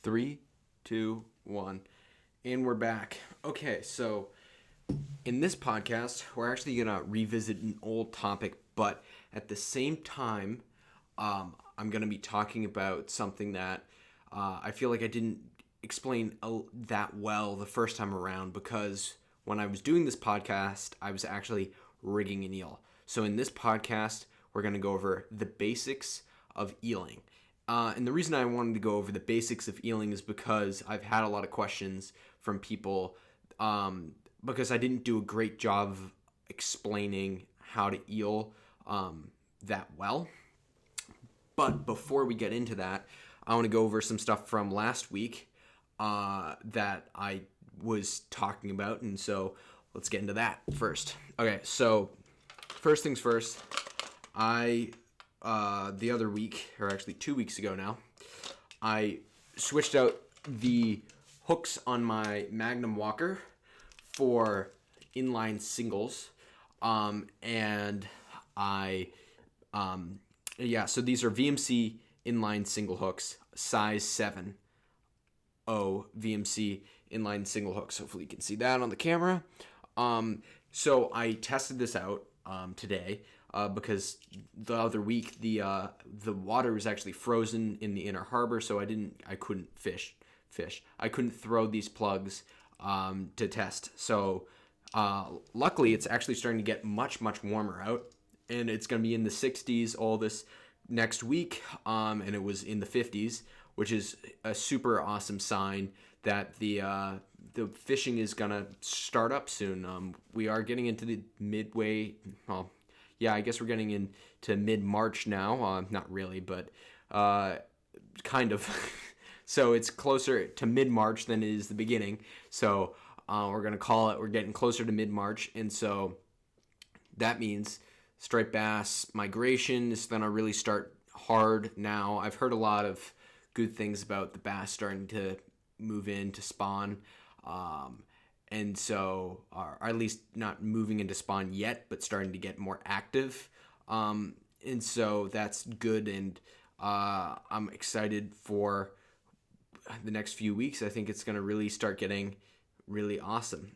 3, 2, 1, and we're back. Okay, so in this podcast, we're actually going to revisit an old topic, but at the same time, I'm going to be talking about something that I feel like I didn't explain that well the first time around, because when I was doing this podcast, I was actually rigging an eel. So in this podcast, we're going to go over the basics of eeling. And the reason I wanted to go over the basics of eeling is because I've had a lot of questions from people because I didn't do a great job of explaining how to eel that well. But before we get into that, I want to go over some stuff from last week that I was talking about. And so let's get into that first. Okay, so first things first, the other week, or actually 2 weeks ago now, I switched out the hooks on my Magnum Walker for inline singles, and so these are VMC inline single hooks, size 7 VMC inline single hooks. Hopefully you can see that on the camera. So I tested this out today because the other week the water was actually frozen in the inner harbor, so I couldn't fish. I couldn't throw these plugs to test. So luckily, it's actually starting to get much warmer out, and it's going to be in the 60s all this next week, and it was in the 50s, which is a super awesome sign that the fishing is going to start up soon. We are getting into the midway. Well, yeah, I guess we're getting into mid-March now. Not really, but kind of. So it's closer to mid-March than it is the beginning. So we're going to call it, we're getting closer to mid-March. And so that means striped bass migration is going to really start hard now. I've heard a lot of good things about the bass starting to move in to spawn. And so, or at least not moving into spawn yet, but starting to get more active. And so that's good. And I'm excited for the next few weeks. I think it's going to really start getting really awesome.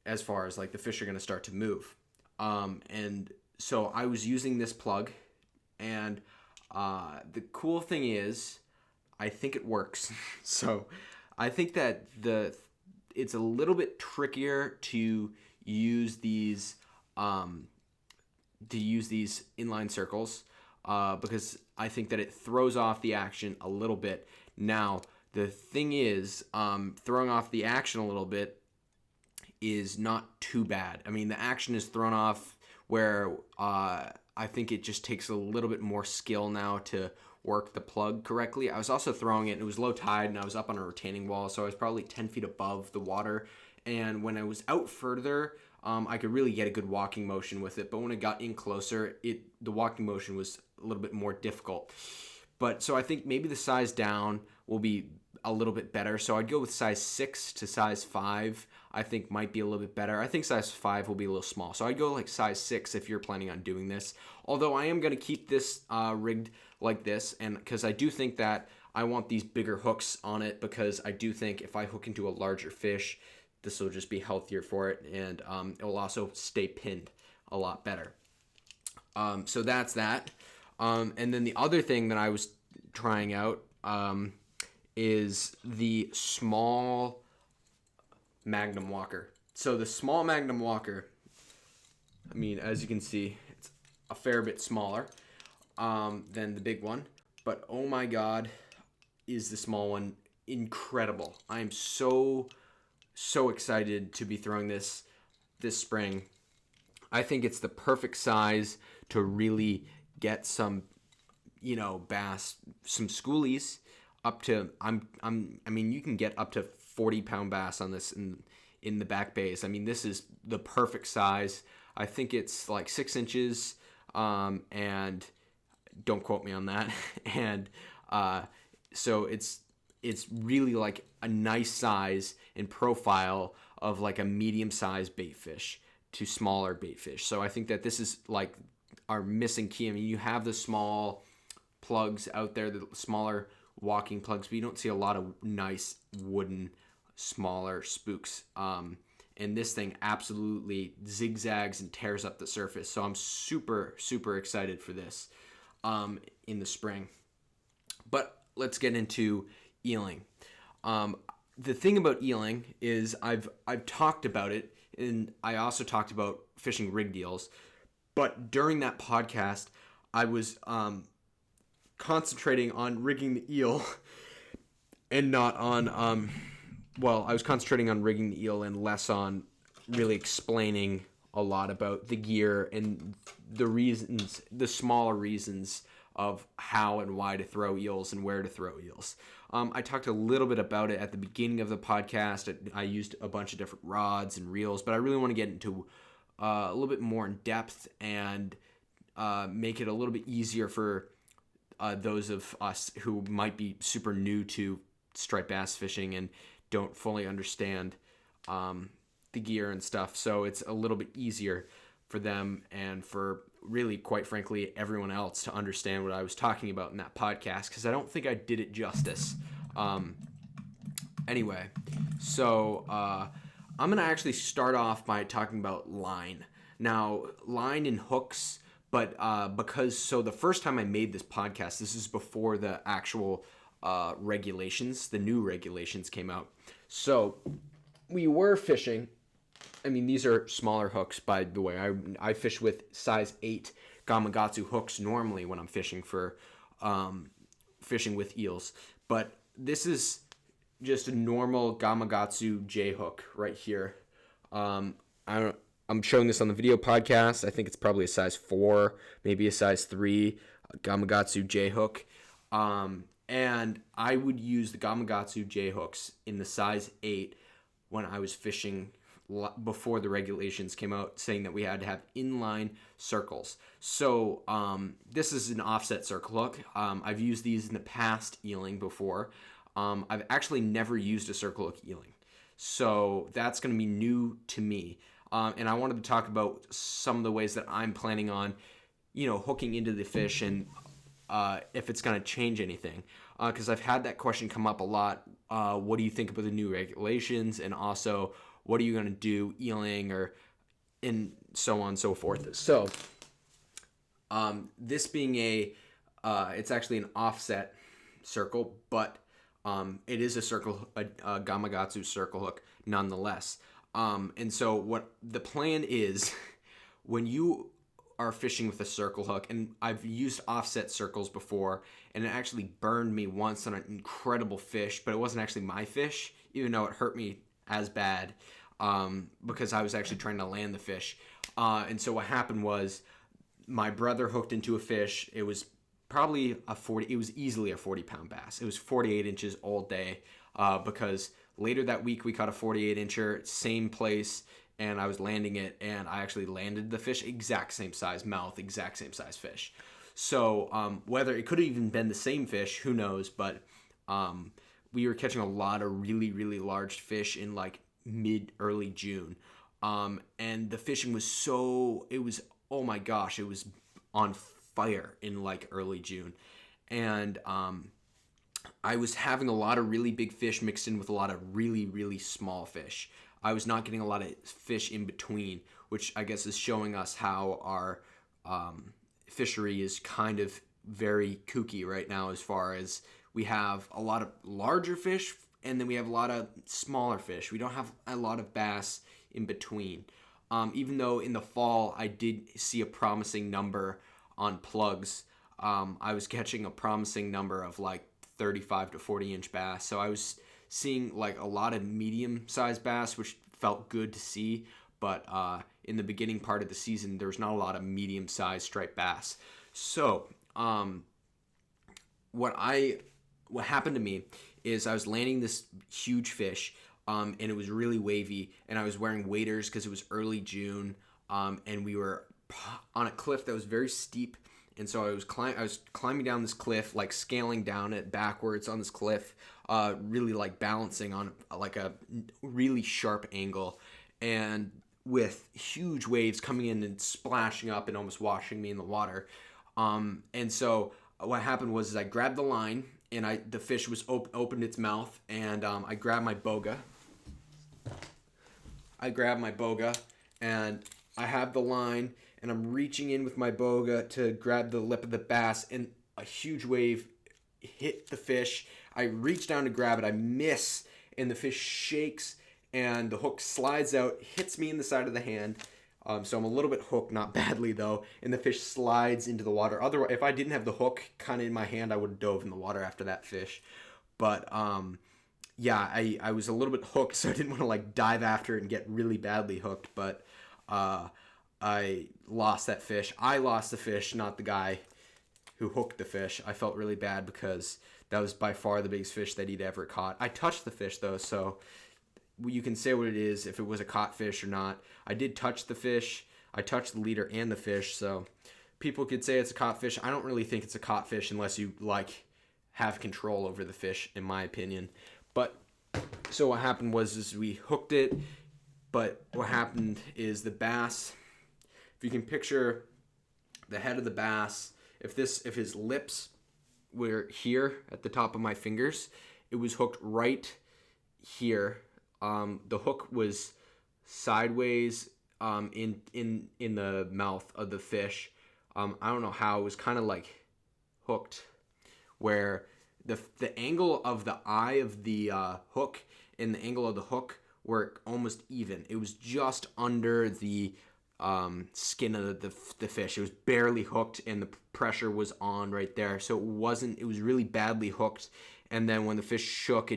As far as like the fish are going to start to move. And so I was using this plug, and the cool thing is I think it works. So I think that it's a little bit trickier to use these inline circles because I think that it throws off the action a little bit. Now the thing is, throwing off the action a little bit is not too bad. I mean, the action is thrown off where I think it just takes a little bit more skill now to work the plug correctly. I was also throwing it, and it was low tide, and I was up on a retaining wall, so I was probably 10 feet above the water. And when I was out further, I could really get a good walking motion with it. But when it got in closer, the walking motion was a little bit more difficult. But so I think maybe the size down will be a little bit better. So I'd go with size 6 to size 5. I think might be a little bit better. I think size 5 will be a little small. So I'd go like size 6 if you're planning on doing this. Although I am going to keep this rigged like this, and because I do think that I want these bigger hooks on it, because I do think if I hook into a larger fish, this will just be healthier for it, and it will also stay pinned a lot better. So that's that. And then the other thing that I was trying out is the small Magnum Walker. So the small Magnum Walker, I mean, as you can see, it's a fair bit smaller than the big one. But oh my God, is the small one incredible. I'm so excited to be throwing this spring. I think it's the perfect size to really get some, bass, some schoolies up to, I mean, you can get up to 40-pound bass on this in the back bays. I mean, this is the perfect size. I think it's like 6 inches, and don't quote me on that. And so it's really like a nice size and profile of like a medium-sized bait fish to smaller bait fish. So I think that this is like our missing key. I mean, you have the small plugs out there, the smaller walking plugs, but you don't see a lot of nice wooden, smaller spooks. And this thing absolutely zigzags and tears up the surface. So I'm super, super excited for this in the spring. But let's get into eeling. The thing about eeling is I've talked about it, and I also talked about fishing rigged eels. But during that podcast, I was concentrating on rigging the eel and not on I was concentrating on rigging the eel and less on really explaining a lot about the gear and the reasons, the smaller reasons of how and why to throw eels and where to throw eels. I talked a little bit about it at the beginning of the podcast. I used a bunch of different rods and reels, but I really want to get into a little bit more in depth and make it a little bit easier for those of us who might be super new to striped bass fishing and don't fully understand the gear and stuff. So it's a little bit easier for them and for really, quite frankly, everyone else to understand what I was talking about in that podcast, because I don't think I did it justice. Anyway, so I'm going to actually start off by talking about line. Now, line and hooks, but the first time I made this podcast, this is before the actual regulations, the new regulations came out. So we were fishing. I mean, these are smaller hooks, by the way. I fish with size 8 Gamakatsu hooks normally when I'm fishing fishing with eels. But this is just a normal Gamakatsu J hook right here. I'm showing this on the video podcast. I think it's probably a size 4, maybe a size 3 Gamakatsu J hook. And I would use the Gamakatsu J hooks in the size 8 when I was fishing before the regulations came out, saying that we had to have inline circles. So this is an offset circle hook. I've used these in the past eeling before. I've actually never used a circle hook eeling. So that's going to be new to me. And I wanted to talk about some of the ways that I'm planning on, hooking into the fish and if it's going to change anything. Because I've had that question come up a lot. What do you think about the new regulations? And also, what are you going to do eeling and so on and so forth? So this being it's actually an offset circle, but it is a Gamakatsu circle hook nonetheless. And so what the plan is, when you are fishing with a circle hook, and I've used offset circles before, and it actually burned me once on an incredible fish, but it wasn't actually my fish, even though it hurt me as bad, because I was actually trying to land the fish. And so what happened was my brother hooked into a fish. It was probably it was easily a 40-pound bass. It was 48 inches all day, because later that week we caught a 48-incher, same place, and I was landing it, and I actually landed the fish, exact same size mouth, exact same size fish. So whether it could have even been the same fish, who knows, but we were catching a lot of really, really large fish in like early June. And the fishing was oh my gosh, it was on fire in like early June. And I was having a lot of really big fish mixed in with a lot of really, really small fish. I was not getting a lot of fish in between, which I guess is showing us how our fishery is kind of very kooky right now, as far as we have a lot of larger fish and then we have a lot of smaller fish. We don't have a lot of bass in between. Even though in the fall I did see a promising number on plugs. I was catching a promising number of like 35 to 40 inch bass. So I was seeing like a lot of medium-sized bass, which felt good to see. But in the beginning part of the season, there was not a lot of medium-sized striped bass. So what happened to me is I was landing this huge fish, and it was really wavy, and I was wearing waders because it was early June, and we were on a cliff that was very steep. And so I was climbing down this cliff, like scaling down it backwards on this cliff, really like balancing on like a really sharp angle, and with huge waves coming in and splashing up and almost washing me in the water. And so what happened was I grabbed the line the fish was opened its mouth, and I grabbed my boga. And I have the line, and I'm reaching in with my boga to grab the lip of the bass, and a huge wave hit the fish. I reach down to grab it, I miss, and the fish shakes, and the hook slides out, hits me in the side of the hand. So I'm a little bit hooked, not badly though, and the fish slides into the water. Otherwise, if I didn't have the hook kind of in my hand, I would have dove in the water after that fish. But yeah, I was a little bit hooked, so I didn't want to like dive after it and get really badly hooked. But I lost that fish. I lost the fish, not the guy who hooked the fish. I felt really bad because that was by far the biggest fish that he'd ever caught. I touched the fish though, so you can say what it is, if it was a caught fish or not. I did touch the fish. I touched the leader and the fish, so people could say it's a caught fish. I don't really think it's a caught fish unless you like have control over the fish, in my opinion. But so what happened was we hooked it, but what happened is the bass, if you can picture the head of the bass, if his lips were here at the top of my fingers, it was hooked right here. The hook was sideways in the mouth of the fish. I don't know how. It was kind of like hooked where the angle of the eye of the hook and the angle of the hook were almost even. It was just under the skin of the fish. It was barely hooked, and the pressure was on right there. So it was really badly hooked. And then when the fish shook,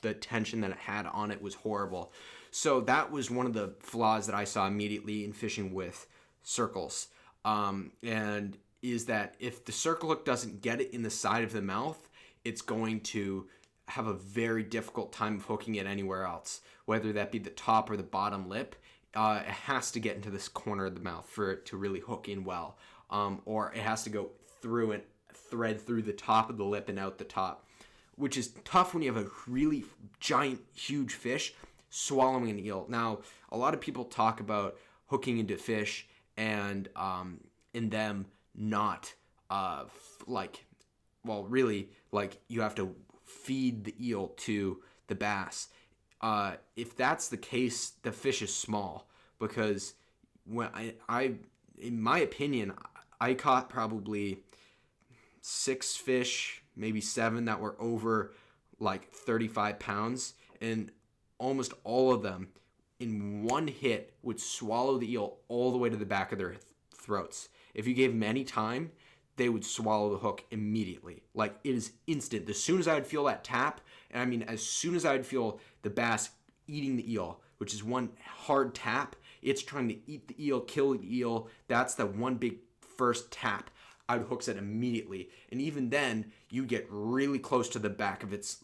the tension that it had on it was horrible. So that was one of the flaws that I saw immediately in fishing with circles. And is that if the circle hook doesn't get it in the side of the mouth, it's going to have a very difficult time of hooking it anywhere else, whether that be the top or the bottom lip. It has to get into this corner of the mouth for it to really hook in well. Or it has to go through and thread through the top of the lip and out the top, which is tough when you have a really giant, huge fish swallowing an eel. Now, a lot of people talk about hooking into fish and in them not really you have to feed the eel to the bass. If that's the case, the fish is small, because when I in my opinion, I caught probably 6 fish, maybe 7 that were over like 35 pounds, and almost all of them in one hit would swallow the eel all the way to the back of their throats. If you gave them any time, they would swallow the hook immediately. Like, it is instant. As soon as I would feel that tap, and I mean as soon as I would feel the bass eating the eel, which is one hard tap, it's trying to eat the eel, kill the eel. That's the one big first tap. I would hook it immediately, and even then, you get really close to the back of its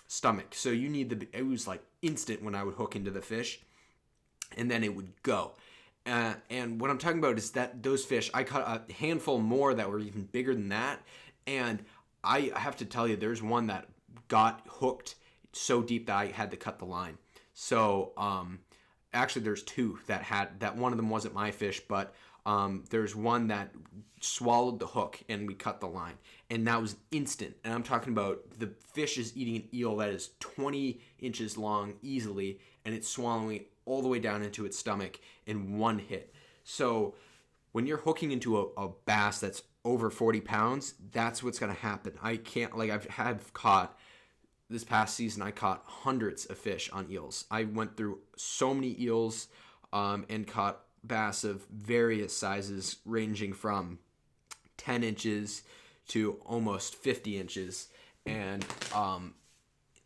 stomach. So you need it was like instant when I would hook into the fish, and then it would go. And what I'm talking about is that those fish, I caught a handful more that were even bigger than that, and I have to tell you, there's one that got hooked so deep that I had to cut the line. So actually, there's 2 that one of them wasn't my fish, but there's one that swallowed the hook and we cut the line, and that was instant. And I'm talking about the fish is eating an eel that is 20 inches long easily, and it's swallowing it all the way down into its stomach in one hit. So when you're hooking into a bass that's over 40 pounds, that's what's going to happen. I've caught this past season, I caught hundreds of fish on eels. I went through so many eels and caught bass of various sizes, ranging from 10 inches to almost 50 inches. And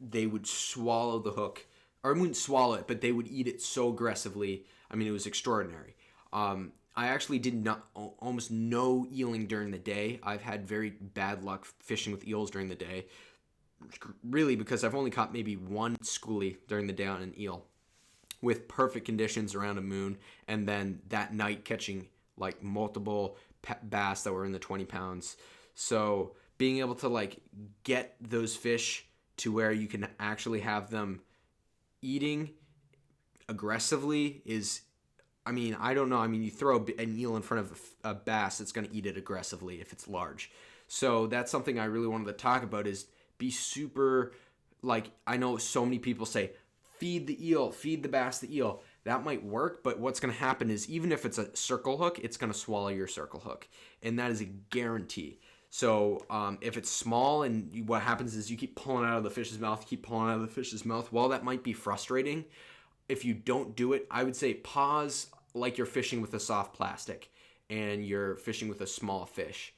they would swallow the hook, or I wouldn't swallow it, but they would eat it so aggressively. I mean, it was extraordinary. I actually did not almost no eeling during the day. I've had very bad luck fishing with eels during the day, really, because I've only caught maybe one schoolie during the day on an eel with perfect conditions around a moon, and then that night catching like multiple bass that were in the 20 pounds. So being able to get those fish to where you can actually have them eating aggressively is, I don't know. You throw an eel in front of a bass, it's going to eat it aggressively if it's large. So that's something I really wanted to talk about, is be super, like, I know so many people say, feed the eel, feed the bass the eel. That might work, but what's going to happen is, even if it's a circle hook, it's going to swallow your circle hook. And that is a guarantee. So if it's small, and what happens is you keep pulling out of the fish's mouth, while that might be frustrating, if you don't do it, I would say pause like you're fishing with a soft plastic and you're fishing with a small fish.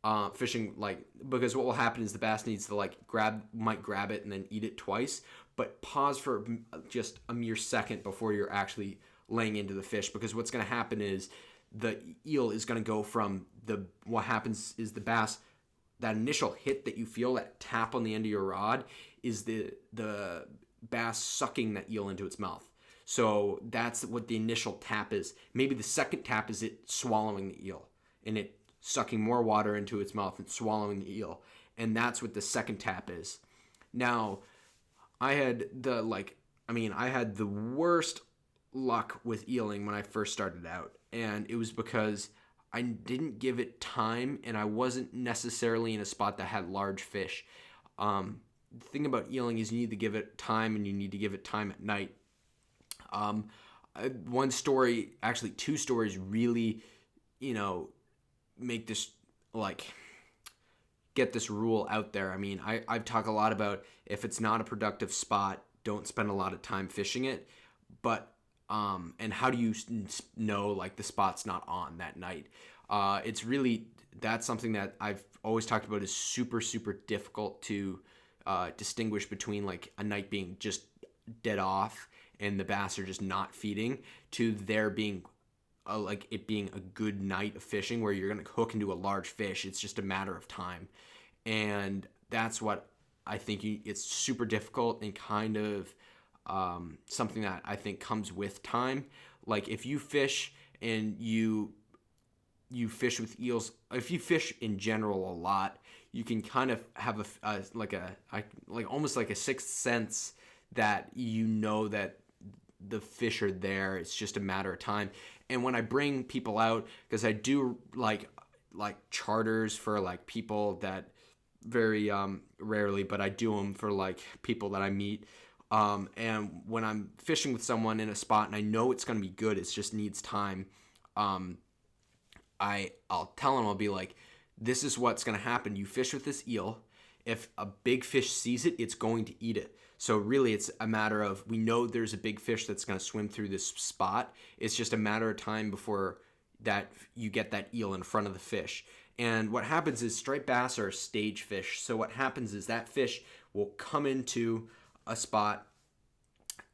Because what will happen is the bass needs to might grab it and then eat it twice, but pause for just a mere second before you're actually laying into the fish, because what's going to happen is the eel is going to go from what happens is the bass, that initial hit that you feel, that tap on the end of your rod, is the bass sucking that eel into its mouth. So that's what the initial tap is. Maybe the second tap is it swallowing the eel and it sucking more water into its mouth and swallowing the eel. And that's what the second tap is. Now, I had the worst luck with eeling when I first started out. And it was because I didn't give it time, and I wasn't necessarily in a spot that had large fish. The thing about eeling is you need to give it time, and you need to give it time at night. One story, actually 2 stories, really, make this, get this rule out there. I mean, I've talked a lot about, if it's not a productive spot, don't spend a lot of time fishing it. But and how do you know the spot's not on that night? That's something that I've always talked about, is super, super difficult to distinguish between a night being just dead off and the bass are just not feeding, to there being it being a good night of fishing where you're going to hook into a large fish. It's just a matter of time. And that's what I think it's super difficult, and kind of something that I think comes with time. If you fish and you fish with eels, if you fish in general a lot, you can kind of have almost like a sixth sense that that the fish are there. It's just a matter of time. And when I bring people out, because I do like charters for people that very rarely, but I do them for people that I meet. And when I'm fishing with someone in a spot and I know it's going to be good, it just needs time, I'll tell them, I'll be like, this is what's going to happen. You fish with this eel. If a big fish sees it, it's going to eat it. So really, it's a matter of, we know there's a big fish that's going to swim through this spot. It's just a matter of time before that you get that eel in front of the fish. And what happens is, striped bass are a stage fish. So what happens is that fish will come into a spot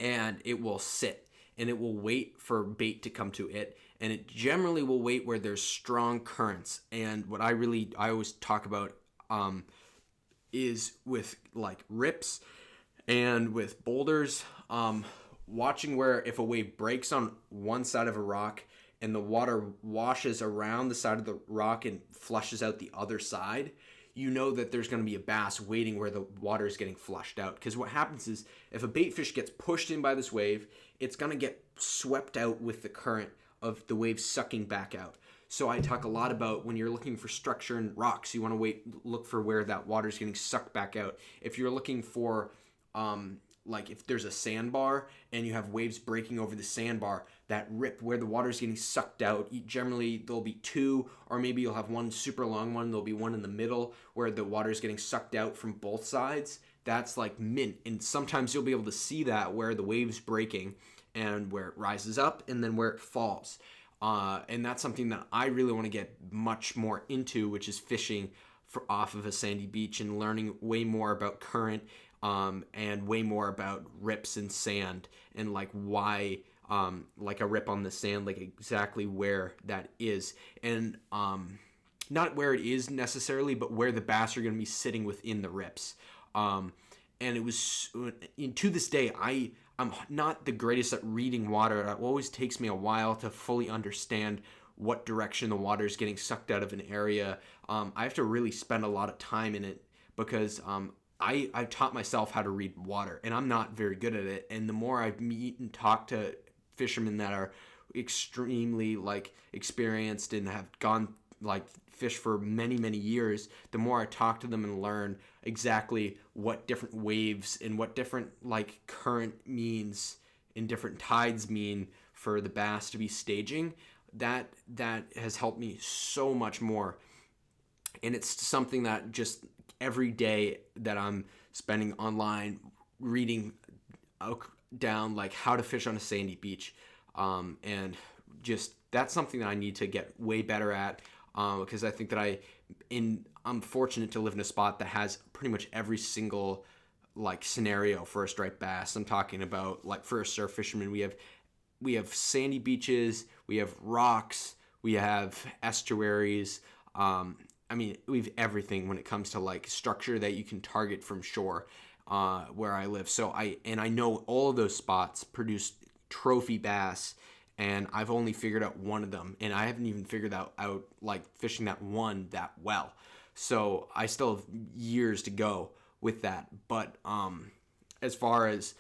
and it will sit, and it will wait for bait to come to it. And it generally will wait where there's strong currents. And what I always talk about is with rips and with boulders, watching where, if a wave breaks on one side of a rock and the water washes around the side of the rock and flushes out the other side, you know that there's going to be a bass waiting where the water is getting flushed out. Because what happens is, if a bait fish gets pushed in by this wave, it's going to get swept out with the current of the wave sucking back out. So I talk a lot about, when you're looking for structure in rocks, you want to look for where that water is getting sucked back out. If you're looking for, if there's a sandbar and you have waves breaking over the sandbar, that rip where the water is getting sucked out, generally there'll be 2, or maybe you'll have one super long one. There'll be one in the middle where the water is getting sucked out from both sides. That's mint. And sometimes you'll be able to see that where the wave's breaking and where it rises up and then where it falls. And that's something that I really want to get much more into, which is fishing off of a sandy beach and learning way more about current, and way more about rips and sand, and why, a rip on the sand, exactly where that is. And not where it is necessarily, but where the bass are going to be sitting within the rips. And it was, to this day, I'm not the greatest at reading water. It always takes me a while to fully understand what direction the water is getting sucked out of an area. I have to really spend a lot of time in it, because I've taught myself how to read water, and I'm not very good at it. And the more I meet and talk to fishermen that are extremely experienced and have gone fish for many, many years, the more I talk to them and learn exactly what different waves and what different like current means and different tides mean for the bass to be staging, that has helped me so much more. And it's something that just every day that I'm spending online reading down like how to fish on a sandy beach, and just that's something that I need to get way better at, because I think that I'm fortunate to live in a spot that has pretty much every single like scenario for a striped bass. I'm talking about like for a surf fisherman, we have sandy beaches, we have rocks, we have estuaries. I mean, we have everything when it comes to like structure that you can target from shore, where I live. So I know all of those spots produce trophy bass, and I've only figured out one of them, and I haven't even figured out like fishing that one that well. So I still have years to go with that. But as far as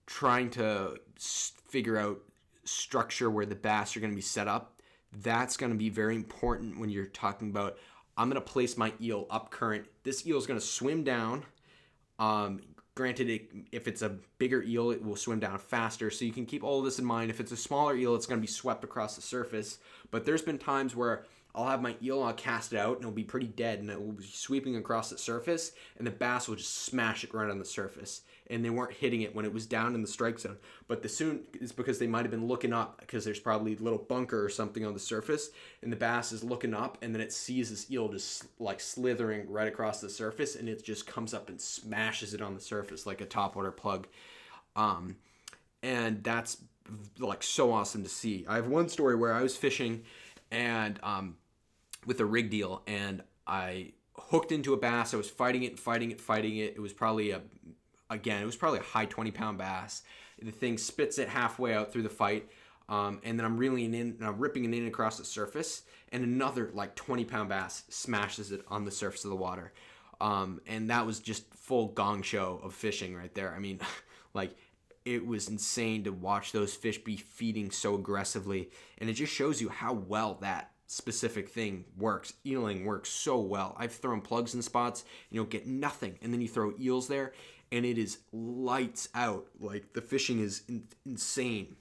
trying to figure out structure where the bass are going to be set up, that's going to be very important when you're talking about, I'm going to place my eel up current. This eel is going to swim down. Granted, if it's a bigger eel, it will swim down faster. So you can keep all of this in mind. If it's a smaller eel, it's going to be swept across the surface. But there's been times where I'll have my eel, I'll cast it out, and it'll be pretty dead, and it will be sweeping across the surface, and the bass will just smash it right on the surface. And they weren't hitting it when it was down in the strike zone. But it's because they might have been looking up, because there's probably a little bunker or something on the surface, and the bass is looking up, and then it sees this eel just like slithering right across the surface, and it just comes up and smashes it on the surface like a topwater plug. And that's like so awesome to see. I have one story where I was fishing and with a rig deal, and I hooked into a bass. I was fighting it. It was probably a high 20-pound bass. The thing spits it halfway out through the fight, and then I'm reeling it in, and I'm ripping it in across the surface, and another like 20-pound bass smashes it on the surface of the water. And that was just full gong show of fishing right there. I mean, like, it was insane to watch those fish be feeding so aggressively, and it just shows you how well that specific thing works. Eeling works so well. I've thrown plugs in spots, get nothing, and then you throw eels there, and it is lights out. Like, the fishing is insane.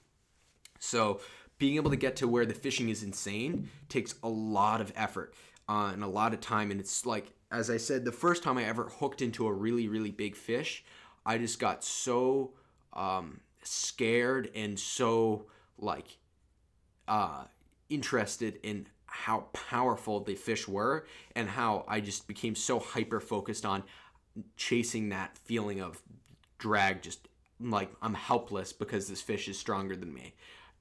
So being able to get to where the fishing is insane takes a lot of effort and a lot of time. And it's like, as I said, the first time I ever hooked into a really, really big fish, I just got so scared and so like interested in how powerful the fish were, and how I just became so hyper focused on chasing that feeling of drag, just like I'm helpless because this fish is stronger than me.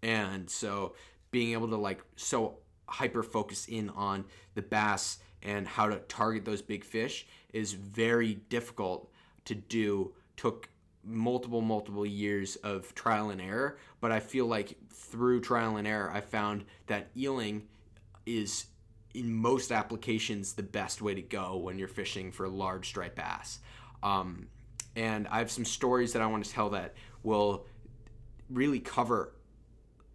And so being able to like so hyper focus in on the bass and how to target those big fish is very difficult to do. Took multiple years of trial and error, but I feel like through trial and error I found that eeling is in most applications the best way to go when you're fishing for large striped bass. And I have some stories that I want to tell that will really cover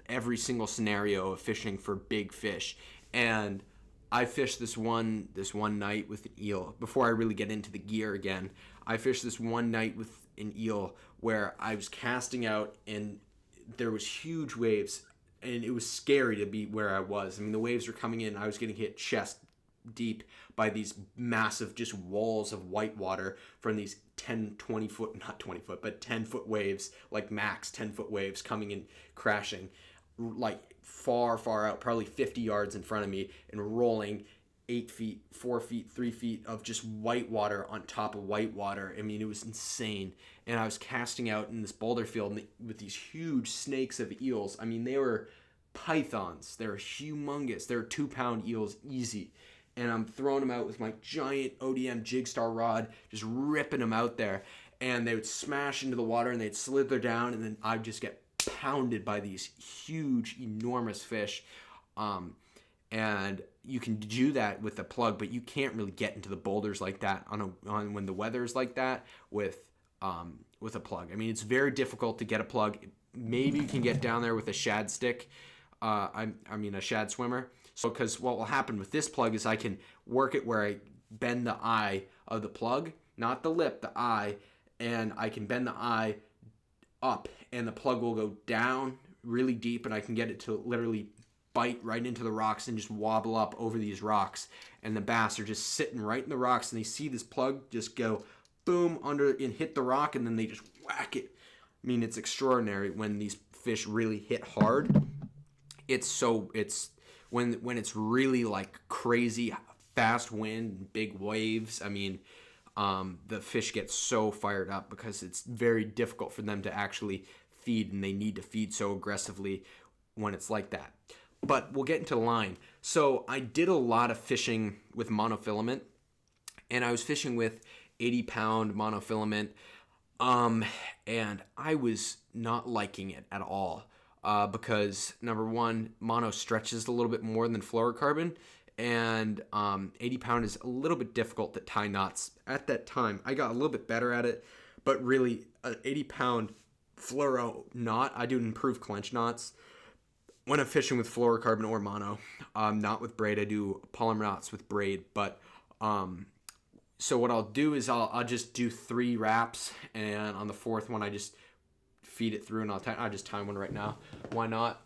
every single scenario of fishing for big fish. And I fished this one night with an eel. Before I really get into the gear again, I fished this one night with an eel where I was casting out, and there was huge waves, and it was scary to be where I was. I mean, the waves were coming in. I was getting hit chest deep by these massive just walls of white water from these 10 foot waves, like max 10 foot waves coming in, crashing like far out, probably 50 yards in front of me, and rolling 8 feet, 4 feet, 3 feet of just white water on top of white water. I mean, it was insane. And I was casting out in this boulder field with these huge snakes of eels. I mean, they were pythons. They were humongous. They were 2-pound eels easy. And I'm throwing them out with my giant ODM Jigstar rod, just ripping them out there. And they would smash into the water, and they'd slither down, and then I'd just get pounded by these huge, enormous fish. And you can do that with a plug, but you can't really get into the boulders like that on when the weather's like that with a plug. I mean, it's very difficult to get a plug. Maybe you can get down there with a shad stick. A shad swimmer. So because what will happen with this plug is I can work it where I bend the eye of the plug, not the lip, the eye, and I can bend the eye up, and the plug will go down really deep, and I can get it to literally bite right into the rocks and just wobble up over these rocks. And the bass are just sitting right in the rocks, and they see this plug just go boom under and hit the rock, and then they just whack it. I mean, it's extraordinary when these fish really hit hard. It's when it's really like crazy fast wind, big waves. I mean, the fish get so fired up because it's very difficult for them to actually feed, and they need to feed so aggressively when it's like that. But we'll get into line. So I did a lot of fishing with monofilament, and I was fishing with 80-pound monofilament, and I was not liking it at all because, number one, mono stretches a little bit more than fluorocarbon, and 80-pound is a little bit difficult to tie knots. At that time, I got a little bit better at it, but really, an 80-pound fluoro knot, I do improve clench knots when I'm fishing with fluorocarbon or mono. Not with braid. I do polymer knots with braid, but so what I'll do is I'll just do 3 wraps, and on the 4th one I just feed it through, and I'll just tie one right now. Why not?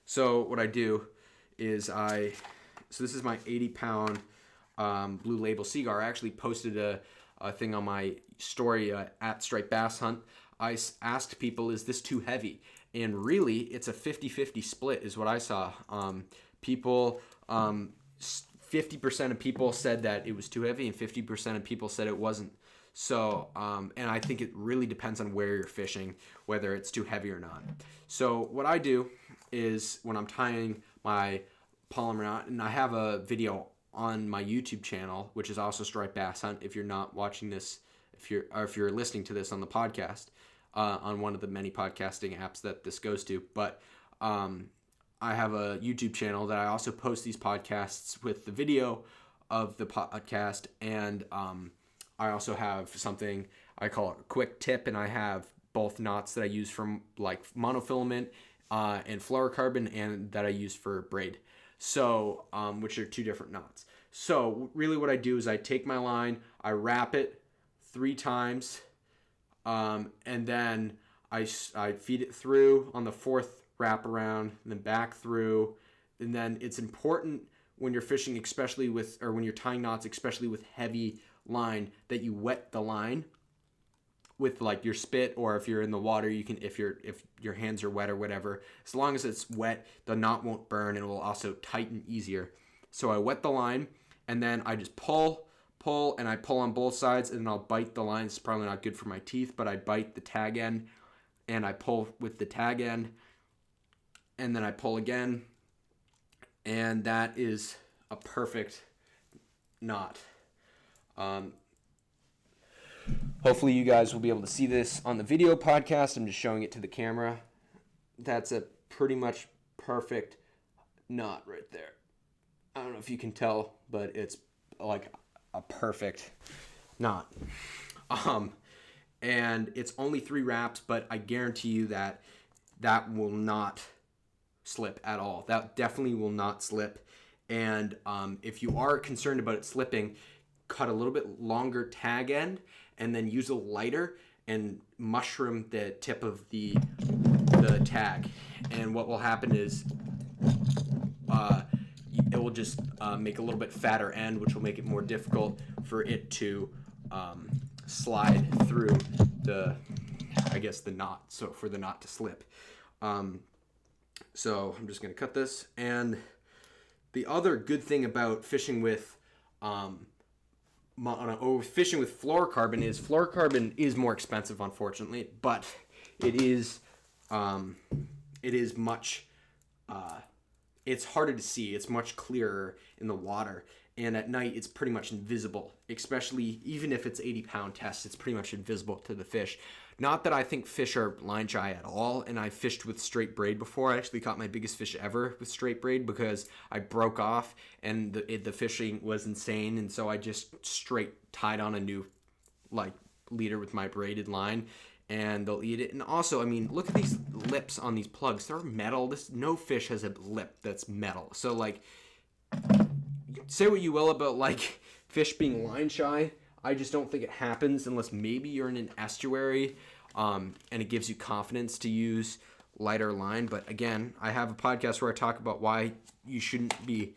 So what I do is so this is my 80-pound Blue Label Seagar. I actually posted a thing on my story at Striped Bass Hunt. I asked people, is this too heavy? And really, it's a 50-50 split is what I saw. People, 50% of people said that it was too heavy, and 50% of people said it wasn't. So, and I think it really depends on where you're fishing, whether it's too heavy or not. So what I do is when I'm tying my polymer knot, and I have a video on my YouTube channel, which is also Striped Bass Hunt. If you're not watching this, if you're listening to this on the podcast, on one of the many podcasting apps that this goes to, but I have a YouTube channel that I also post these podcasts with the video of the podcast, and I also have something I call a quick tip, and I have both knots that I use from like monofilament and fluorocarbon, and that I use for braid. So, which are 2 different knots. So really what I do is I take my line, I wrap it 3 times, and then I feed it through on the 4th wrap around, and then back through. And then it's important when you're fishing, especially when you're tying knots, especially with heavy line, that you wet the line with like your spit, or if you're in the water, you can, if your hands are wet or whatever, as long as it's wet, the knot won't burn, and it will also tighten easier. So I wet the line, and then I just pull, and I pull on both sides, and then I'll bite the line. It's probably not good for my teeth, but I bite the tag end, and I pull with the tag end, and then I pull again, and that is a perfect knot. Hopefully you guys will be able to see this on the video podcast. I'm just showing it to the camera. That's a pretty much perfect knot right there. I don't know if you can tell, but it's like a perfect knot. And it's only 3 wraps, but I guarantee you that will not slip at all. That definitely will not slip. And if you are concerned about it slipping, cut a little bit longer tag end, and then use a lighter and mushroom the tip of the tag. And what will happen is it will just make a little bit fatter end, which will make it more difficult for it to slide through the knot, so for the knot to slip. So I'm just going to cut this. And the other good thing about fishing with fishing with fluorocarbon is more expensive, unfortunately, but it is much it's harder to see. It's much clearer in the water, and at night it's pretty much invisible, especially even if it's 80-pound test, it's pretty much invisible to the fish. Not that I think fish are line shy at all, and I fished with straight braid before. I actually caught my biggest fish ever with straight braid because I broke off, and the fishing was insane, and so I just straight tied on a new leader with my braided line, and they'll eat it. And also, I mean, look at these lips on these plugs. They're metal. No fish has a lip that's metal. So, like, say what you will about, like, fish being line shy. I just don't think it happens unless maybe you're in an estuary, and it gives you confidence to use lighter line. But again, I have a podcast where I talk about why you shouldn't be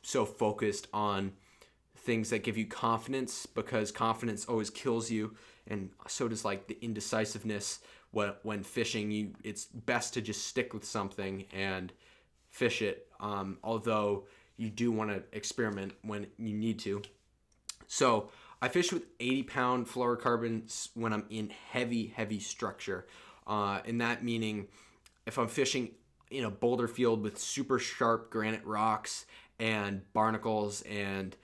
so focused on things that give you confidence, because confidence always kills you, and so does like the indecisiveness when fishing. It's best to just stick with something and fish it, although you do want to experiment when you need to. So I fish with 80-pound fluorocarbons when I'm in heavy structure, and that meaning if I'm fishing in a boulder field with super sharp granite rocks and barnacles and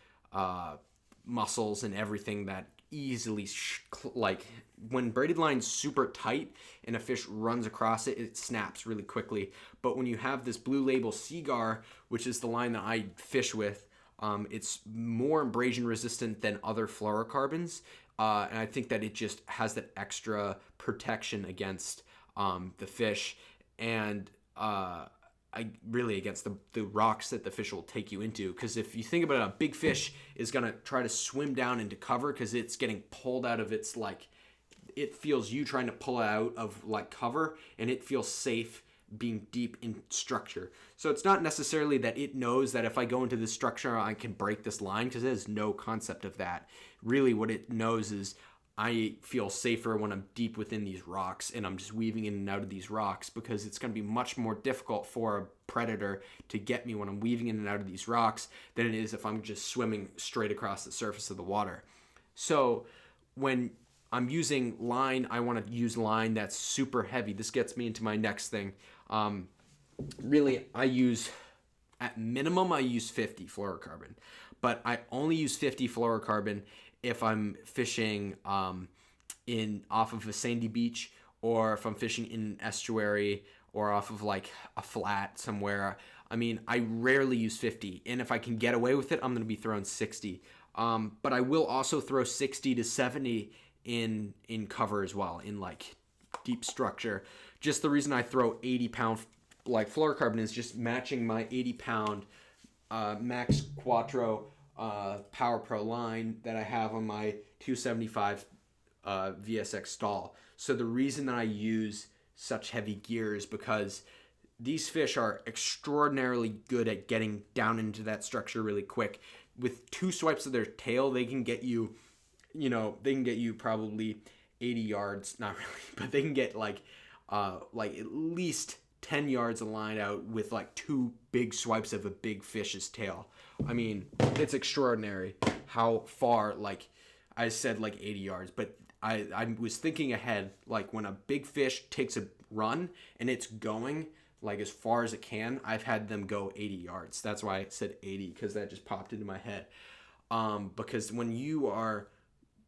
mussels and everything that easily like when braided line's super tight and a fish runs across it, it snaps really quickly. But when you have this Blue Label Seagar, which is the line that I fish with, it's more abrasion resistant than other fluorocarbons, and I think that it just has that extra protection against the fish, and against the rocks that the fish will take you into. Because if you think about it, a big fish is going to try to swim down into cover because it's getting pulled out of its, like, it feels you trying to pull it out of, like, cover, and it feels safe being deep in structure. So it's not necessarily that it knows that if I go into this structure I can break this line, because it has no concept of that. Really what it knows is I feel safer when I'm deep within these rocks and I'm just weaving in and out of these rocks, because it's going to be much more difficult for a predator to get me when I'm weaving in and out of these rocks than it is if I'm just swimming straight across the surface of the water. So when I'm using line, I want to use line that's super heavy. This gets me into my next thing. Really, at minimum, I use 50 fluorocarbon, but I only use 50 fluorocarbon if I'm fishing off of a sandy beach, or if I'm fishing in an estuary, or off of like a flat somewhere. I mean, I rarely use 50, and if I can get away with it, I'm going to be throwing 60. But I will also throw 60 to 70 in cover as well, in like deep structure. Just the reason I throw 80-pound like fluorocarbon is just matching my 80-pound Max Quattro Power Pro line that I have on my 275 VSX stall. So the reason that I use such heavy gear is because these fish are extraordinarily good at getting down into that structure really quick. With 2 swipes of their tail, they can get you, probably 80 yards. Not really, but they can get like at least 10 yards of line out with like 2 big swipes of a big fish's tail. I mean, it's extraordinary how far, like I said, like 80 yards, but I was thinking ahead, like when a big fish takes a run and it's going like as far as it can, I've had them go 80 yards. That's why I said 80, because that just popped into my head. Because when you are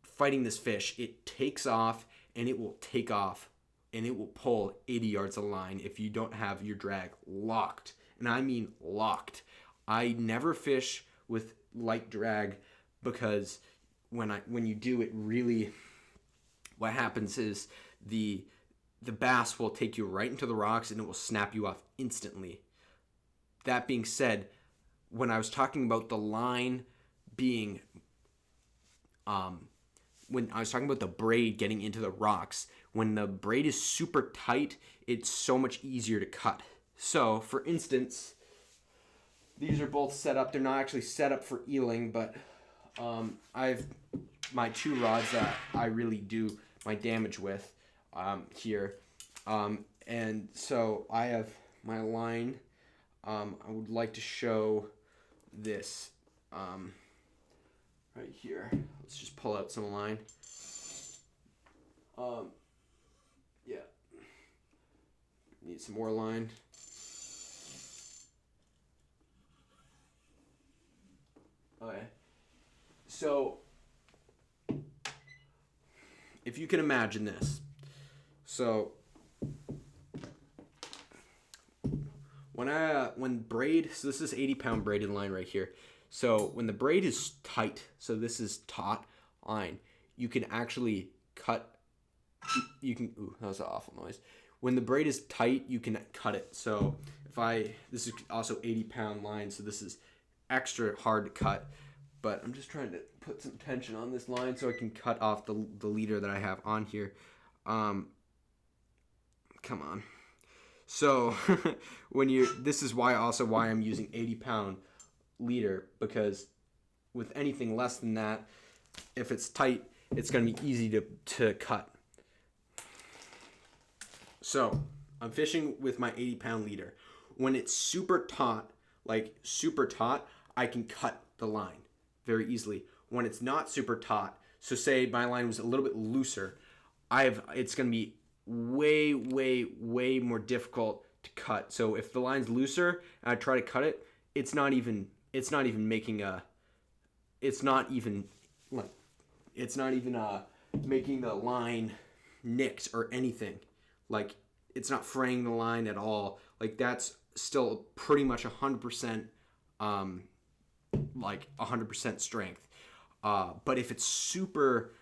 fighting this fish, it takes off, and it will take off, and it will pull 80 yards of line if you don't have your drag locked. And I mean locked. I never fish with light drag, because when you do it, really what happens is the bass will take you right into the rocks and it will snap you off instantly. That being said, when I was talking about the line being when I was talking about the braid getting into the rocks, when the braid is super tight, it's so much easier to cut. So, for instance, these are both set up. They're not actually set up for eeling, but I've my 2 rods that I really do my damage with here. And so I have my line. I would like to show this right here. Let's just pull out some line. Yeah. Need some more line. Okay. So, if you can imagine this. So, so this is 80-pound braided line right here. So when the braid is tight, so this is taut line, you can actually cut you can, ooh, that was an awful noise. When the braid is tight, you can cut it. So this is also 80-pound line, so this is extra hard to cut. But I'm just trying to put some tension on this line so I can cut off the leader that I have on here. Come on. So this is why I'm using 80-pound leader, because with anything less than that, if it's tight, it's going to be easy to cut. So I'm fishing with my 80-pound leader. When it's super taut, I can cut the line very easily. When it's not super taut, so say my line was a little bit looser, it's going to be way, way, way more difficult to cut. So if the line's looser and I try to cut it, it's not even making the line nicked or anything. Like, it's not fraying the line at all. Like, that's still pretty much 100%, 100% strength. But if it's super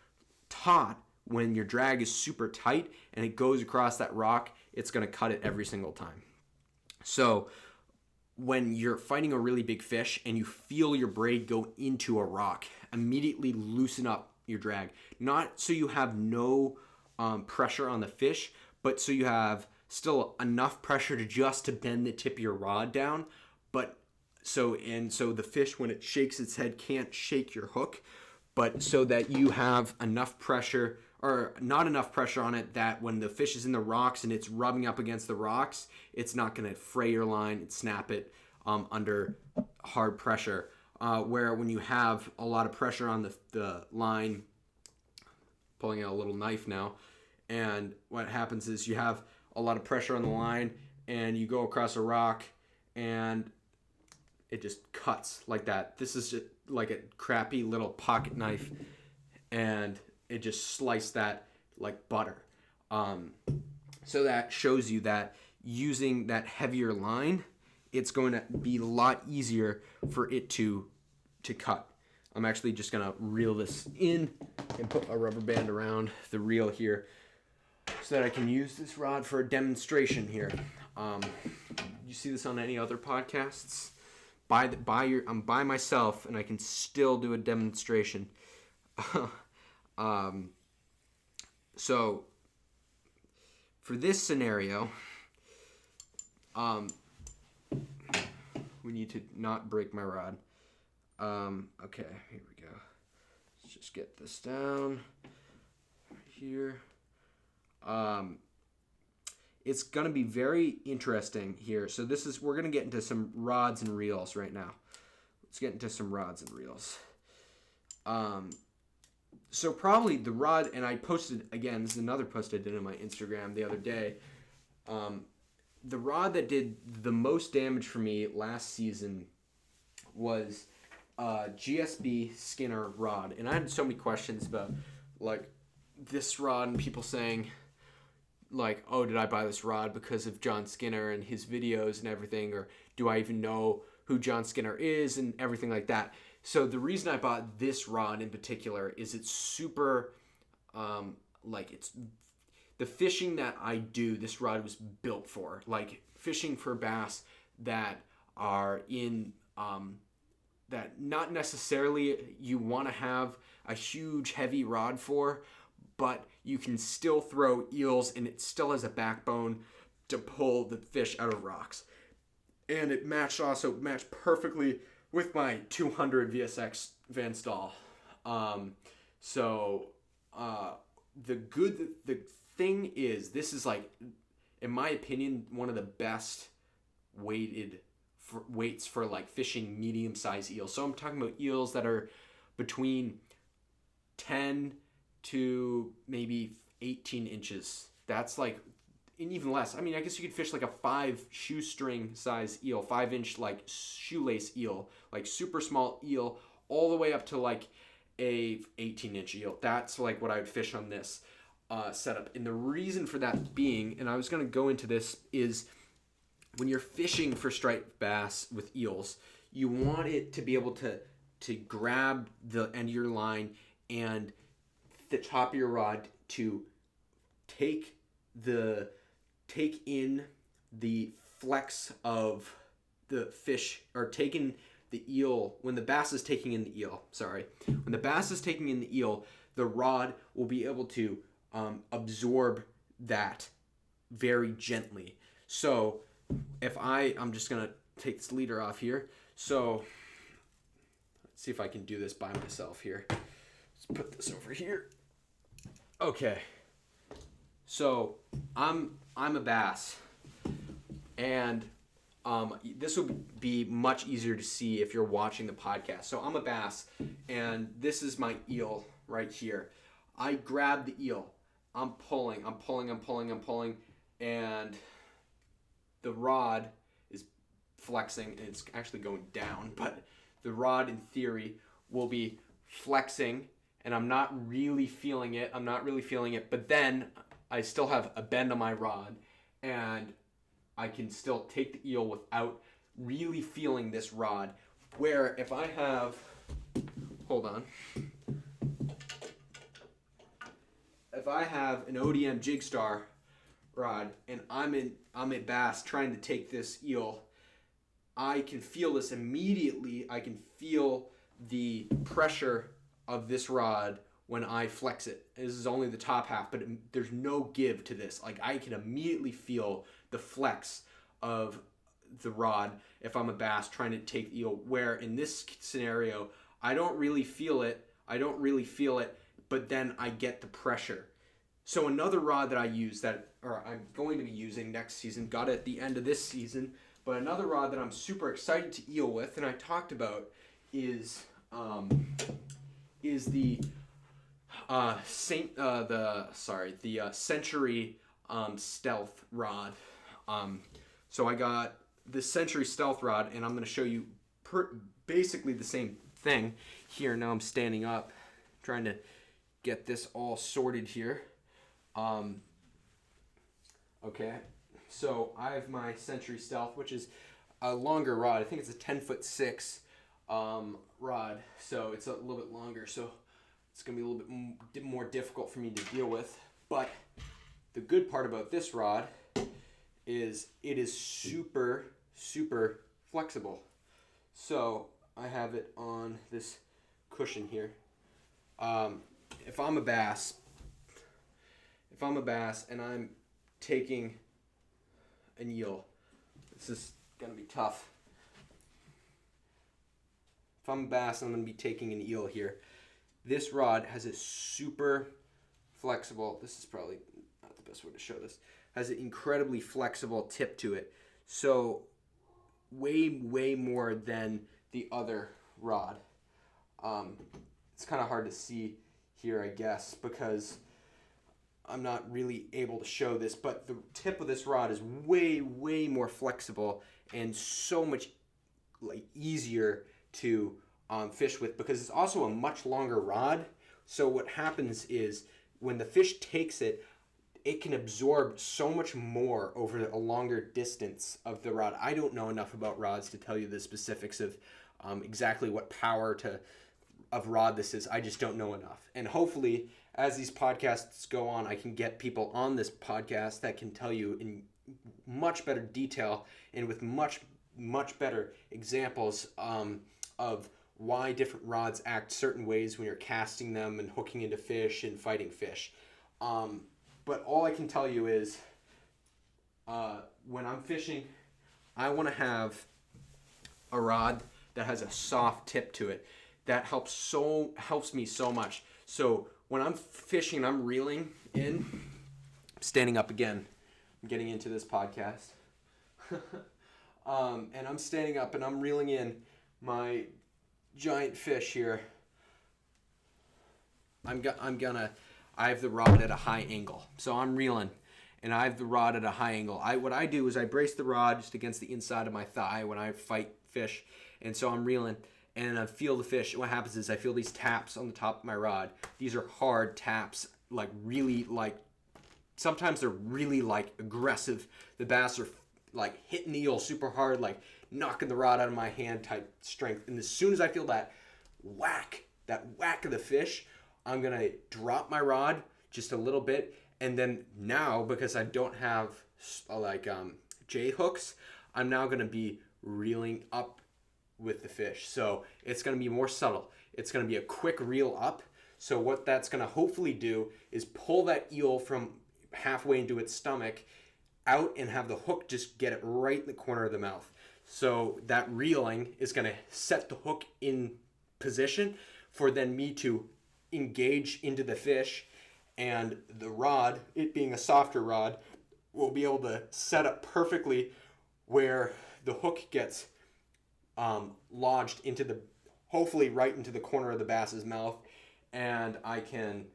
taut, when your drag is super tight and it goes across that rock, it's going to cut it every single time. So when you're fighting a really big fish and you feel your braid go into a rock, immediately loosen up your drag. Not so you have no pressure on the fish, but so you have still enough pressure to bend the tip of your rod down. So the fish, when it shakes its head, can't shake your hook, but so that you have enough pressure, or not enough pressure on it, that when the fish is in the rocks and it's rubbing up against the rocks, it's not going to fray your line and snap it under hard pressure. Where when you have a lot of pressure on the line, pulling out a little knife now, and what happens is you have a lot of pressure on the line and you go across a rock and it just cuts like that. This is just like a crappy little pocket knife, and it just sliced that like butter. So that shows you that using that heavier line, it's going to be a lot easier for it to cut. I'm actually just going to reel this in and put a rubber band around the reel here so that I can use this rod for a demonstration here. You see this on any other podcasts? I'm by myself and I can still do a demonstration. So for this scenario, we need to not break my rod. Okay, here we go. Let's just get this down here. It's going to be very interesting here. So we're going to get into some rods and reels right now. Let's get into some rods and reels. So probably the rod, and I posted, again, this is another post I did on my Instagram the other day. The rod that did the most damage for me last season was GSB Skinner rod. And I had so many questions about, like, this rod and people saying, like, oh, did I buy this rod because of John Skinner and his videos and everything? Or do I even know who John Skinner is and everything like that? So the reason I bought this rod in particular is it's super, it's the fishing that I do, this rod was built for. Like, fishing for bass that are in, that not necessarily you want to have a huge heavy rod for, but you can still throw eels and it still has a backbone to pull the fish out of rocks. And it matched perfectly with my 200 VSX Van Staal. The thing is, this is, like, in my opinion, one of the best weights for like fishing medium-sized eels. So I'm talking about eels that are between 10 to maybe 18 inches. That's like, and even less. I mean, I guess you could fish like a 5 shoestring size eel, 5-inch like shoelace eel, like super small eel, all the way up to like a 18-inch eel. That's like what I would fish on this setup. And the reason for that being, and I was going to go into this, is when you're fishing for striped bass with eels, you want it to be able to grab the end of your line and the top of your rod to take in the flex of the fish, or taking the eel, when the bass is taking in the eel, when the bass is taking in the eel, the rod will be able to absorb that very gently. So if I'm just going to take this leader off here. So let's see if I can do this by myself here. Let's put this over here. Okay. So I'm a bass, and this will be much easier to see if you're watching the podcast. So I'm a bass, and this is my eel right here. I grab the eel. I'm pulling, and the rod is flexing, and it's actually going down, but the rod in theory will be flexing, and I'm not really feeling it, but then I still have a bend on my rod, and I can still take the eel without really feeling this rod. Where if I have, if I have an ODM Jigstar rod and I'm a bass trying to take this eel, I can feel this immediately. I can feel the pressure of this rod when I flex it. This is only the top half, but there's no give to this. Like, I can immediately feel the flex of the rod if I'm a bass trying to take the eel, where in this scenario, I don't really feel it, but then I get the pressure. So another rod that I use or I'm going to be using next season, got it at the end of this season, but another rod that I'm super excited to eel with, and I talked about, is the Century Stealth rod. So I got the Century Stealth rod, and I'm going to show you basically the same thing here. Now I'm standing up, trying to get this all sorted here. Okay, so I have my Century Stealth, which is a longer rod. I think it's a 10'6" rod, so it's a little bit longer, so it's going to be a little bit more difficult for me to deal with. But the good part about this rod is it is super, super flexible. So I have it on this cushion here. If I'm a bass and I'm taking an eel, this is going to be tough. If I'm a bass and I'm going to be taking an eel here, this rod has a super flexible, this is probably not the best way to show this, has an incredibly flexible tip to it. So way, way more than the other rod. It's kind of hard to see here, I guess, because I'm not really able to show this, but the tip of this rod is way, way more flexible and so much easier to fish with, because it's also a much longer rod. So what happens is when the fish takes it, it can absorb so much more over a longer distance of the rod. I don't know enough about rods to tell you the specifics of exactly what power of rod this is. I just don't know enough. And hopefully, as these podcasts go on, I can get people on this podcast that can tell you in much better detail and with much, much better examples of why different rods act certain ways when you're casting them and hooking into fish and fighting fish. But all I can tell you is when I'm fishing, I want to have a rod that has a soft tip to it. That helps me so much. So when I'm fishing, I'm reeling in, I'm standing up again. I'm getting into this podcast. And I'm standing up and I'm reeling in my giant fish here. I have the rod at a high angle. So I'm reeling and I have the rod at a high angle. What I do is I brace the rod just against the inside of my thigh when I fight fish. And so I'm reeling and I feel the fish. What happens is I feel these taps on the top of my rod. These are hard taps, sometimes they're really aggressive. The bass are hitting the eel super hard, knocking the rod out of my hand type strength. And as soon as I feel that whack of the fish, I'm going to drop my rod just a little bit And then now, because I don't have J hooks, I'm now going to be reeling up with the fish. So it's going to be more subtle. It's going to be a quick reel up. So what that's going to hopefully do is pull that eel from halfway into its stomach out and have the hook just get it right in the corner of the mouth. So that reeling is going to set the hook in position for then me to engage into the fish, and the rod, it being a softer rod, will be able to set up perfectly where the hook gets lodged into the, hopefully right into the corner of the bass's mouth, and I can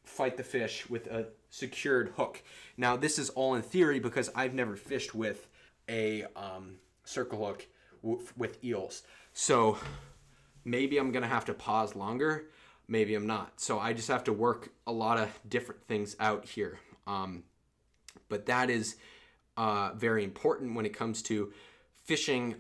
fight the fish with a secured hook. Now this is all in theory because I've never fished with a circle hook with eels. So maybe I'm gonna have to pause longer, maybe I'm not. So I just have to work a lot of different things out here. But that is very important when it comes to fishing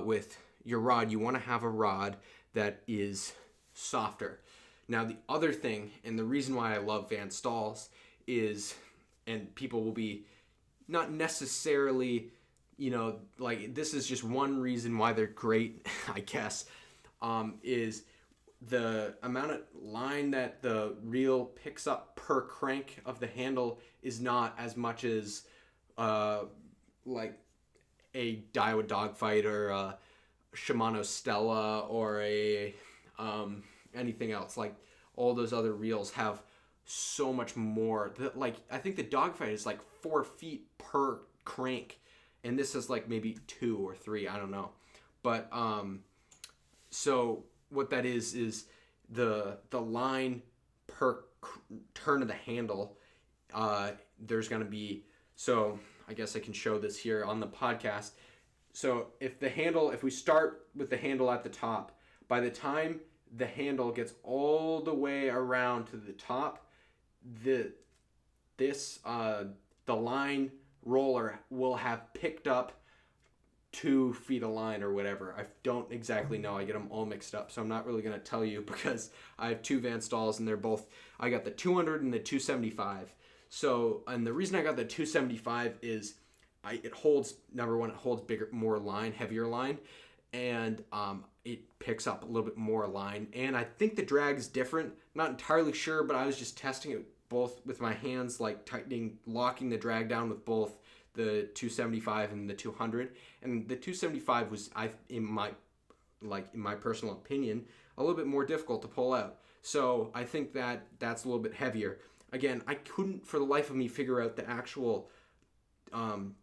with your rod. You want to have a rod that is softer. Now the other thing, and the reason why I love Van Stahls is, and people will be not necessarily, like this is just one reason why they're great, I guess, is the amount of line that the reel picks up per crank of the handle is not as much as like a Daiwa Dogfight or a Shimano Stella or a anything else. Like all those other reels have so much more. Like I think the Dogfight is like 4 feet per crank, and this is like maybe 2 or 3. I don't know, but so what that is the line per turn of the handle. There's going to be, so I guess I can show this here on the podcast. So if we start with the handle at the top, by the time the handle gets all the way around to the top, the line roller will have picked up 2 feet of line or whatever. I don't exactly know. I get them all mixed up, so I'm not really going to tell you because I have 2 Van Stahls and they're both, I got the 200 and the 275. So, and the reason I got the 275 is it holds, number one, it holds bigger, more line, heavier line, and it picks up a little bit more line. And I think the drag is different. Not entirely sure, but I was just testing it both with my hands, like locking the drag down with both the 275 and the 200. And the 275 was, in my personal opinion, a little bit more difficult to pull out. So I think that's a little bit heavier. Again, I couldn't for the life of me figure out the actual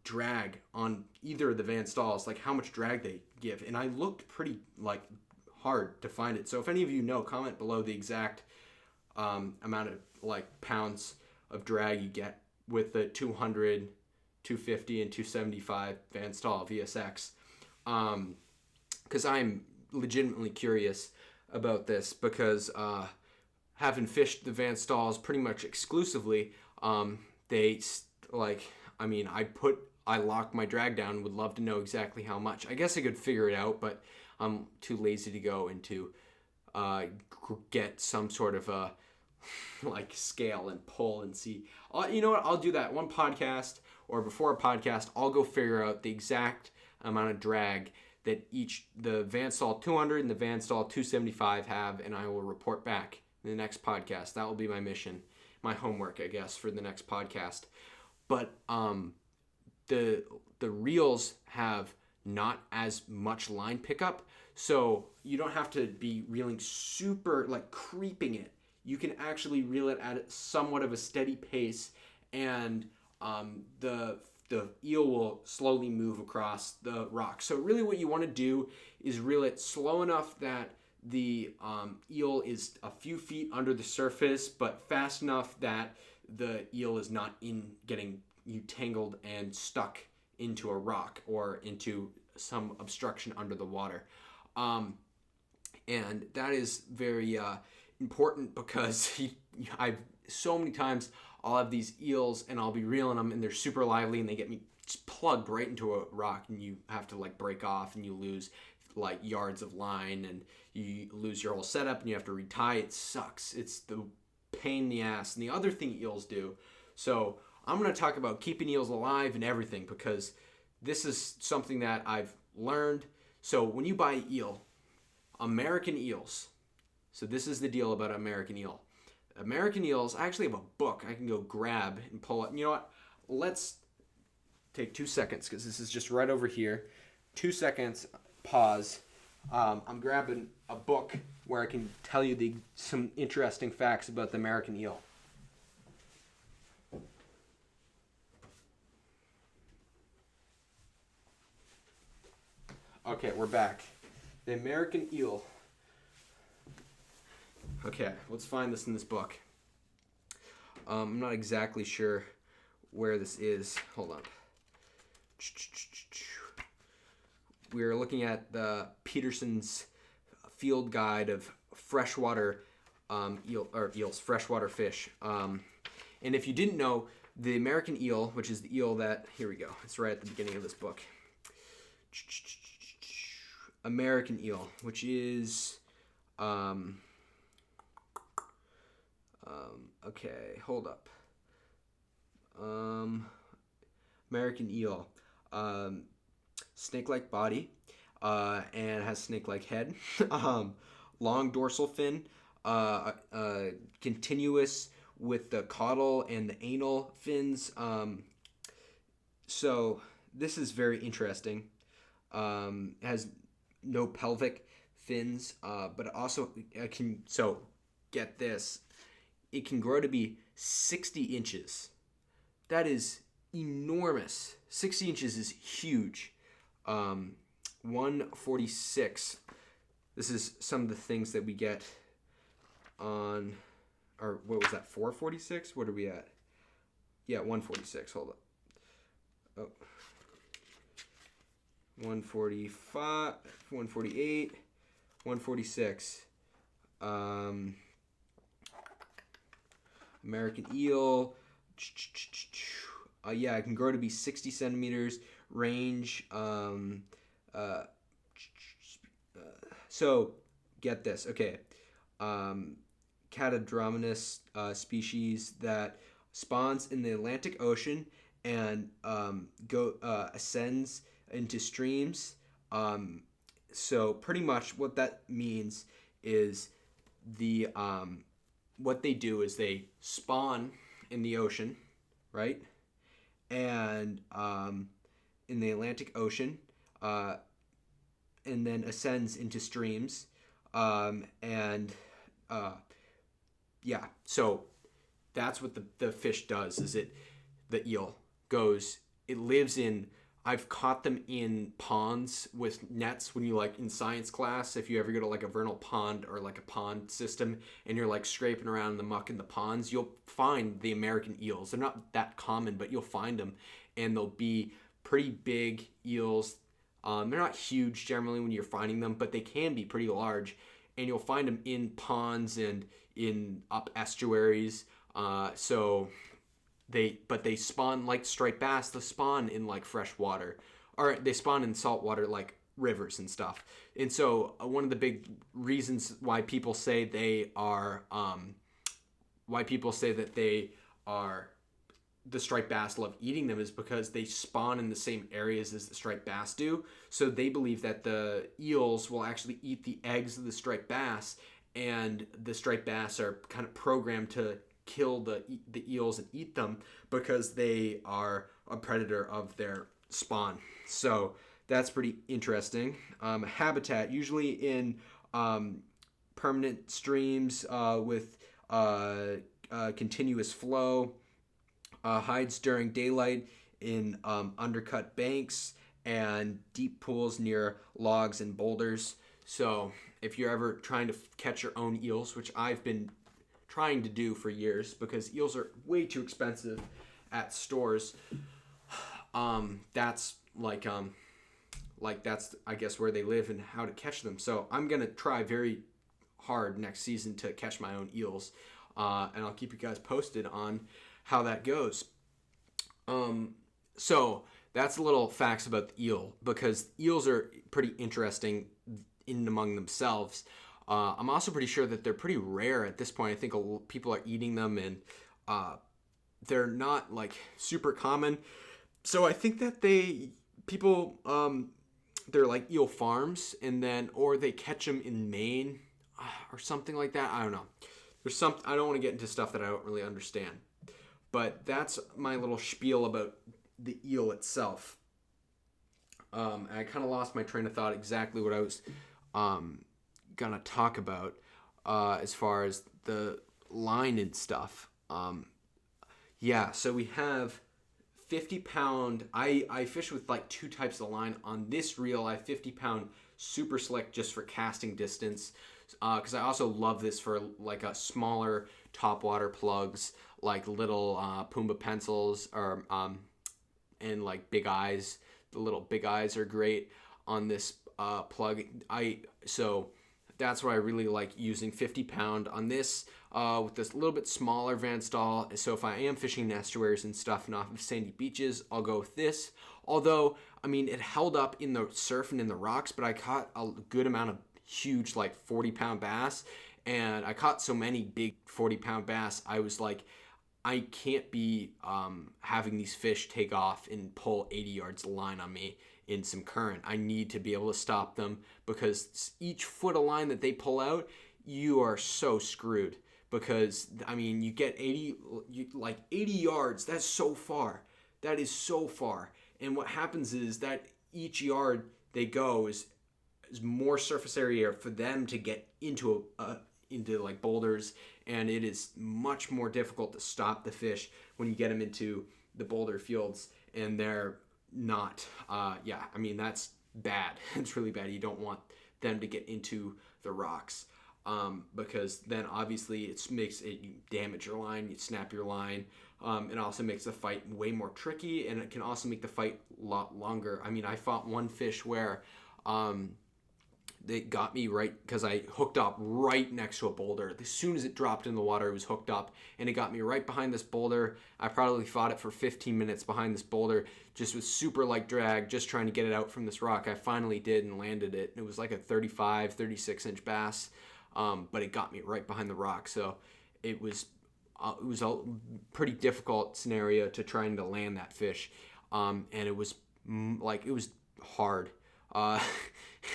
drag on either of the Van Stahls, like how much drag they give. And I looked pretty hard to find it. So if any of you know, comment below the exact amount of pounds of drag you get with the 200, 250, and 275 Van Stahl VSX. Because I'm legitimately curious about this because having fished the Van Stahls pretty much exclusively, I locked my drag down, would love to know exactly how much. I guess I could figure it out, but I'm too lazy to go into get some sort of a scale and pull and see. You know what? I'll do that one podcast, or before a podcast, I'll go figure out the exact amount of drag that the Van Stahl 200 and the Van Stahl 275 have, and I will report back in the next podcast. That will be my mission, my homework, I guess, for the next podcast. But the reels have not as much line pickup, so you don't have to be reeling super, creeping it. You can actually reel it at somewhat of a steady pace, and the eel will slowly move across the rock. So really what you want to do is reel it slow enough that the eel is a few feet under the surface, but fast enough that the eel is not getting you tangled and stuck into a rock or into some obstruction under the water. And that is very important because I've so many times I'll have these eels and I'll be reeling them and they're super lively and they get me just plugged right into a rock, and you have to break off and you lose yards of line and you lose your whole setup and you have to retie. It sucks. It's the pain in the ass. And the other thing eels do, so I'm going to talk about keeping eels alive and everything, because this is something that I've learned. So when you buy eel, American eels, so this is the deal about American eel. American eels, I actually have a book I can go grab and pull up. You know what? Let's take 2 seconds, because this is just right over here. 2 seconds, pause. I'm grabbing a book where I can tell you some interesting facts about the American eel. Okay, we're back. The American eel. Okay, let's find this in this book. I'm not exactly sure where this is. Hold on. We're looking at the Peterson's Field Guide of freshwater eels, freshwater fish. And if you didn't know, the American eel, which is the eel that, here we go, it's right at the beginning of this book. American eel, which is, okay, hold up. American eel, snake-like body, and has snake-like head, long dorsal fin, continuous with the caudal and the anal fins. So this is very interesting. Has no pelvic fins, but also can, so get this, it can grow to be 60 inches. That is enormous. 60 inches is huge. 146. This is some of the things that we get on, or what was that, 446? What are we at? Yeah, 146. Hold up. Oh. 145, 148, 146. American eel. Yeah, it can grow to be 60 centimeters. Range. So, get this. Okay. Catadrominus species that spawns in the Atlantic Ocean and ascends into streams. So pretty much what that means is what they do is they spawn in the ocean, right? And in the Atlantic Ocean, and then ascends into streams, yeah. So that's what the fish does. The eel goes. It lives in. I've caught them in ponds with nets when you, like, in science class, if you ever go to like a vernal pond or like a pond system and you're like scraping around in the muck in the ponds, you'll find the American eels. They're not that common, but you'll find them, and they'll be pretty big eels. They're not huge generally when you're finding them, but they can be pretty large, and you'll find them in ponds and in up estuaries. They spawn like striped bass. They spawn in like fresh water, or they spawn in salt water like rivers and stuff. And so one of the big reasons why people say they are, the striped bass love eating them, is because they spawn in the same areas as the striped bass do. So they believe that the eels will actually eat the eggs of the striped bass, and the striped bass are kind of programmed to kill the eels and eat them because they are a predator of their spawn. So that's pretty interesting. Habitat, usually in permanent streams with continuous flow. Hides during daylight in undercut banks and deep pools near logs and boulders. So if you're ever trying to catch your own eels, which I've been trying to do for years because eels are way too expensive at stores, that's that's I guess where they live and how to catch them. So I'm gonna try very hard next season to catch my own eels, and I'll keep you guys posted on how that goes. So that's a little facts about the eel, because eels are pretty interesting in among themselves. I'm also pretty sure that they're pretty rare at this point. I think people are eating them, and they're not like super common. So I think that they're like eel farms, and then or they catch them in Maine or something like that. I don't know. I don't want to get into stuff that I don't really understand. But that's my little spiel about the eel itself. And I kind of lost my train of thought exactly what I was gonna talk about as far as the line and stuff. So we have 50-pound. I fish with like two types of line. On this reel, I have 50-pound super slick just for casting distance. Because I also love this for like a smaller topwater plugs, like little Pumbaa pencils or and like Big Eyes. The little Big Eyes are great on this plug. So that's why I really like using 50-pound on this with this little bit smaller Van Staal. So if I am fishing in estuaries and stuff and off of sandy beaches, I'll go with this. Although, I mean, it held up in the surf and in the rocks, but I caught a good amount of huge, like 40-pound bass. And I caught so many big 40-pound bass, I was like, I can't be having these fish take off and pull 80 yards of line on me in some current. I need to be able to stop them because each foot of line that they pull out, you are so screwed. Because, I mean, you get 80 yards. That's so far. That is so far. And what happens is that each yard they go is more surface area for them to get into like boulders, and it is much more difficult to stop the fish when you get them into the boulder fields and they're not that's bad. It's really bad. You don't want them to get into the rocks because then obviously you damage your line, you snap your line. It also makes the fight way more tricky, and it can also make the fight a lot longer. I mean, I fought one fish where they got me right because I hooked up right next to a boulder. As soon as it dropped in the water, it was hooked up, and it got me right behind this boulder. I probably fought it for 15 minutes behind this boulder, just with super light drag, just trying to get it out from this rock. I finally did and landed it. It was like a 35, 36-inch bass, but it got me right behind the rock. So it was a pretty difficult scenario to trying to land that fish, and it was hard.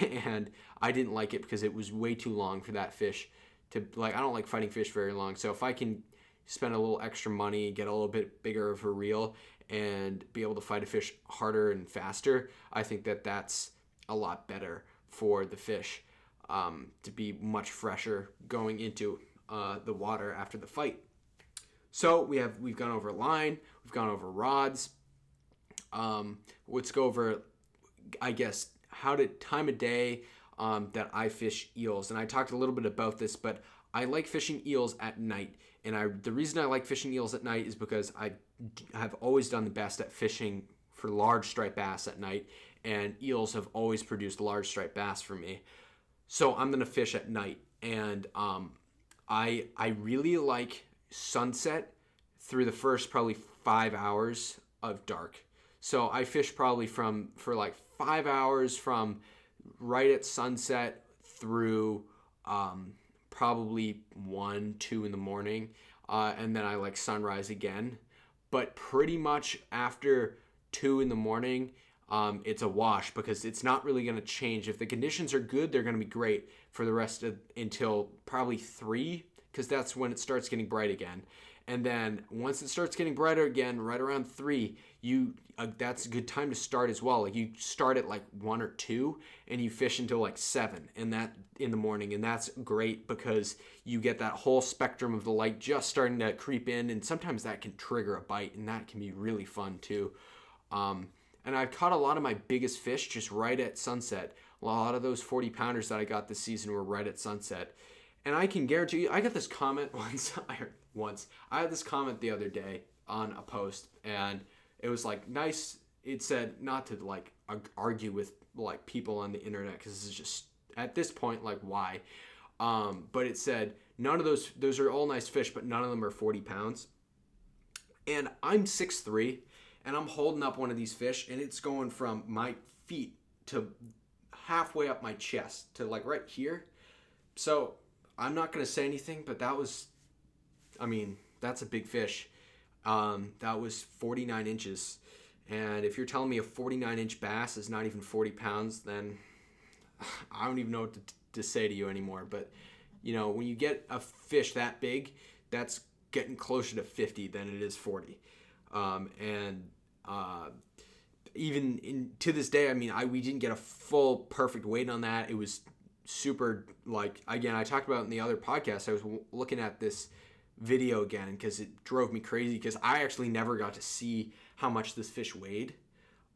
And I didn't like it because it was way too long for that fish to I don't like fighting fish very long. So if I can spend a little extra money, get a little bit bigger of a reel, and be able to fight a fish harder and faster, I think that that's a lot better for the fish to be much fresher going into the water after the fight. So we've gone over line, we've gone over rods. Let's go over, I guess, time of day that I fish eels. And I talked a little bit about this, but I like fishing eels at night. And the reason I like fishing eels at night is because I have always done the best at fishing for large striped bass at night, and eels have always produced large striped bass for me. So I'm gonna fish at night, and I really like sunset through the first probably 5 hours of dark. So I fish probably for like 5 hours from right at sunset through probably 1, 2 in the morning, and then I like sunrise again. But pretty much after 2 in the morning, it's a wash because it's not really going to change. If the conditions are good, they're going to be great for the rest of until probably 3, because that's when it starts getting bright again. And then once it starts getting brighter again, right around 3, that's a good time to start as well. Like you start at like 1 or 2, and you fish until like 7, and that in the morning, and that's great because you get that whole spectrum of the light just starting to creep in, and sometimes that can trigger a bite, and that can be really fun too. And I've caught a lot of my biggest fish just right at sunset. A lot of those 40-pounders that I got this season were right at sunset. And I can guarantee you, I got this comment once. I had this comment the other day on a post, and it was like nice. It said not to like argue with like people on the internet because it's just at this point like why. But it said none of those are all nice fish, but none of them are 40 pounds. And I'm 6'3", and I'm holding up one of these fish, and it's going from my feet to halfway up my chest to like right here. So I'm not going to say anything, but that's a big fish. That was 49 inches. And if you're telling me a 49-inch bass is not even 40 pounds, then I don't even know what to say to you anymore. But, when you get a fish that big, that's getting closer to 50 than it is 40. Even to this day, we didn't get a full perfect weight on that. It was super, again, I talked about in the other podcast, I was looking at this video again because it drove me crazy because I actually never got to see how much this fish weighed.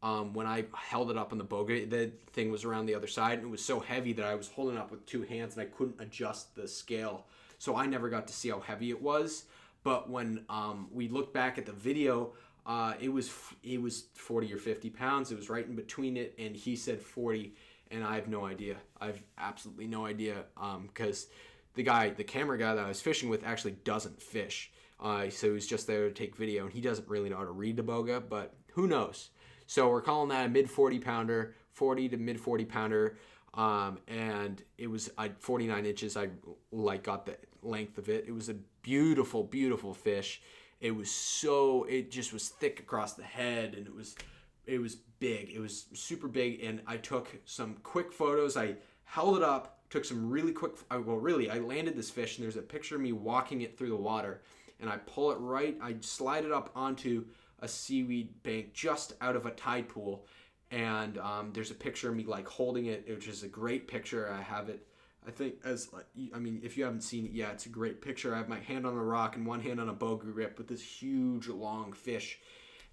When I held it up on the boga, the thing was around the other side, and it was so heavy that I was holding it up with two hands and I couldn't adjust the scale. So I never got to see how heavy it was. But when we looked back at the video, it was 40 or 50 pounds. It was right in between it, and he said 40, and I have no idea. I have absolutely no idea because the camera guy that I was fishing with actually doesn't fish. So he's just there to take video, and he doesn't really know how to read the boga, but who knows? So we're calling that a mid 40 pounder, 40 to mid 40 pounder, and it was 49 inches. I got the length of it. It was a beautiful, beautiful fish. It just was thick across the head, and it was big. It was super big, and I took some quick photos. I held it up, took some really quick, I landed this fish, and there's a picture of me walking it through the water, and I pull it right, I slide it up onto a seaweed bank just out of a tide pool, and there's a picture of me holding it, which is a great picture. I have it, I think, if you haven't seen it yet, it's a great picture. I have my hand on a rock and one hand on a boga grip with this huge long fish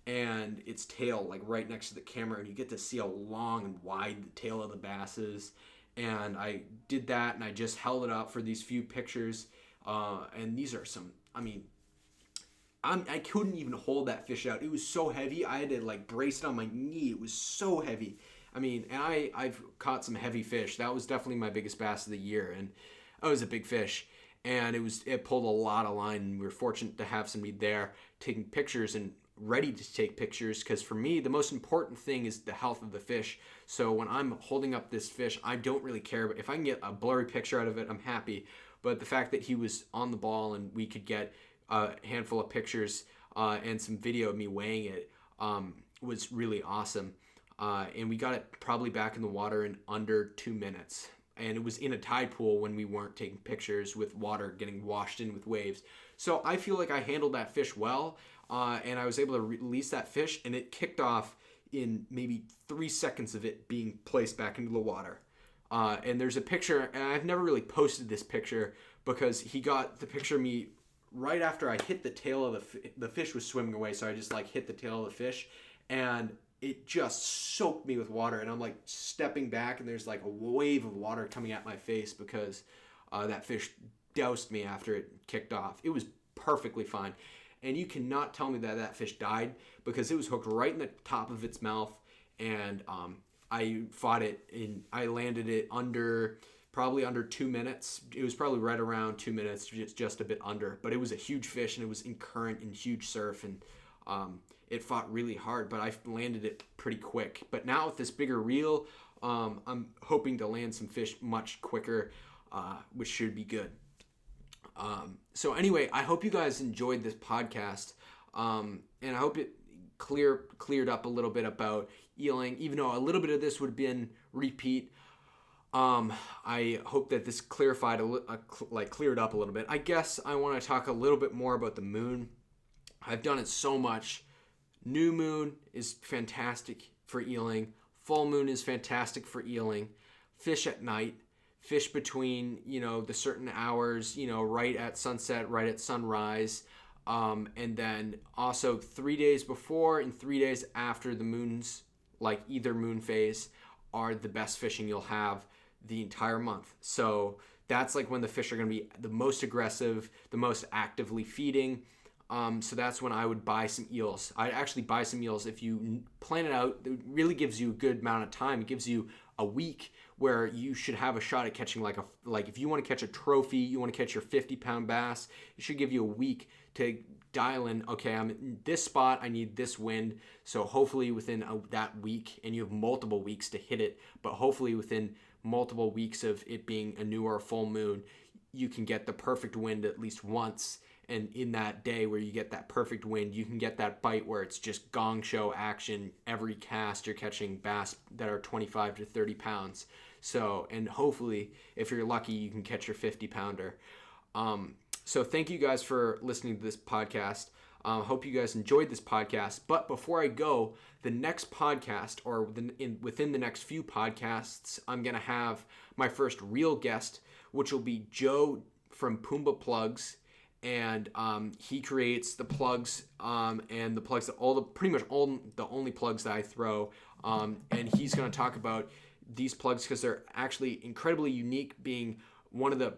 and its tail right next to the camera, and you get to see how long and wide the tail of the bass is. And I did that, and I just held it up for these few pictures, and these are some, I couldn't even hold that fish out. It was so heavy. I had to brace it on my knee. It was so heavy. And I've caught some heavy fish. That was definitely my biggest bass of the year, and it was a big fish. And it pulled a lot of line, and we were fortunate to have somebody there taking pictures and ready to take pictures, because for me, the most important thing is the health of the fish. So when I'm holding up this fish, I don't really care, but if I can get a blurry picture out of it, I'm happy. But the fact that he was on the ball and we could get a handful of pictures and some video of me weighing it was really awesome. And we got it probably back in the water in under 2 minutes. And it was in a tide pool when we weren't taking pictures with water getting washed in with waves. So I feel like I handled that fish well, and I was able to release that fish, and it kicked off in maybe 3 seconds of it being placed back into the water. And there's a picture, and I've never really posted this picture because he got the picture of me right after I hit the tail of the fish was swimming away, so I just hit the tail of the fish, and it just soaked me with water, and I'm stepping back, and there's a wave of water coming at my face because that fish doused me after it kicked off. It was perfectly fine, and you cannot tell me that fish died because it was hooked right in the top of its mouth, and I fought it, and I landed it probably under 2 minutes. It was probably right around 2 minutes, just a bit under, but it was a huge fish, and it was in current and huge surf, and it fought really hard, but I landed it pretty quick. But now with this bigger reel, I'm hoping to land some fish much quicker, which should be good. So anyway, I hope you guys enjoyed this podcast, and I hope it cleared up a little bit about eeling, even though a little bit of this would have been repeat. I hope that this clarified cleared up a little bit. I guess I want to talk a little bit more about the moon. I've done it so much. New moon is fantastic for eeling. Full moon is fantastic for eeling. Fish at night. Fish between, the certain hours, right at sunset, right at sunrise. And then also 3 days before and 3 days after the moon's, either moon phase, are the best fishing you'll have the entire month. So that's when the fish are going to be the most aggressive, the most actively feeding. So that's when I would buy some eels. I'd actually buy some eels. If you plan it out, it really gives you a good amount of time. It gives you a week where you should have a shot at catching if you want to catch a trophy, you want to catch your 50-pound bass, it should give you a week to dial in, okay, I'm in this spot, I need this wind. So hopefully within that week, and you have multiple weeks to hit it, but hopefully within multiple weeks of it being a new or a full moon, you can get the perfect wind at least once. And in that day where you get that perfect wind, you can get that bite where it's just gong show action. Every cast, you're catching bass that are 25 to 30 pounds. So, and hopefully, if you're lucky, you can catch your 50-pounder. So thank you guys for listening to this podcast. Hope you guys enjoyed this podcast. But before I go, the next podcast, or within the next few podcasts, I'm going to have my first real guest, which will be Joe from Pumbaa Plugs. And he creates the plugs and the plugs that pretty much all the only plugs that I throw. And he's going to talk about these plugs because they're actually incredibly unique, being one of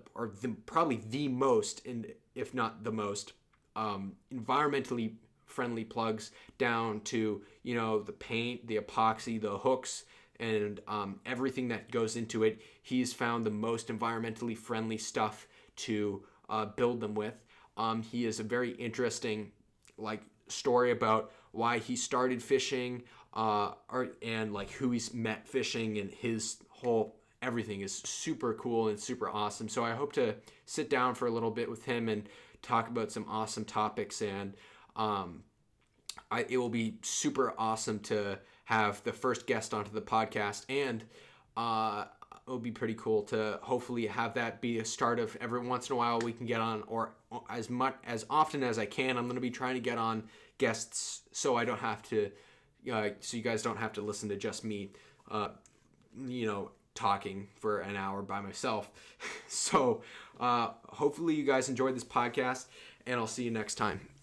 probably the most, and if not the most, environmentally friendly plugs, down to the paint, the epoxy, the hooks, and everything that goes into it. He's found the most environmentally friendly stuff to build them with. He has a very interesting story about why he started fishing, and who he's met fishing, and his whole everything is super cool and super awesome. So I hope to sit down for a little bit with him and talk about some awesome topics, and it will be super awesome to have the first guest onto the podcast, and it would be pretty cool to hopefully have that be a start of every once in a while we can get on, or as often as I can. I'm going to be trying to get on guests so I don't have to, so you guys don't have to listen to just me, talking for an hour by myself. So hopefully you guys enjoyed this podcast, and I'll see you next time.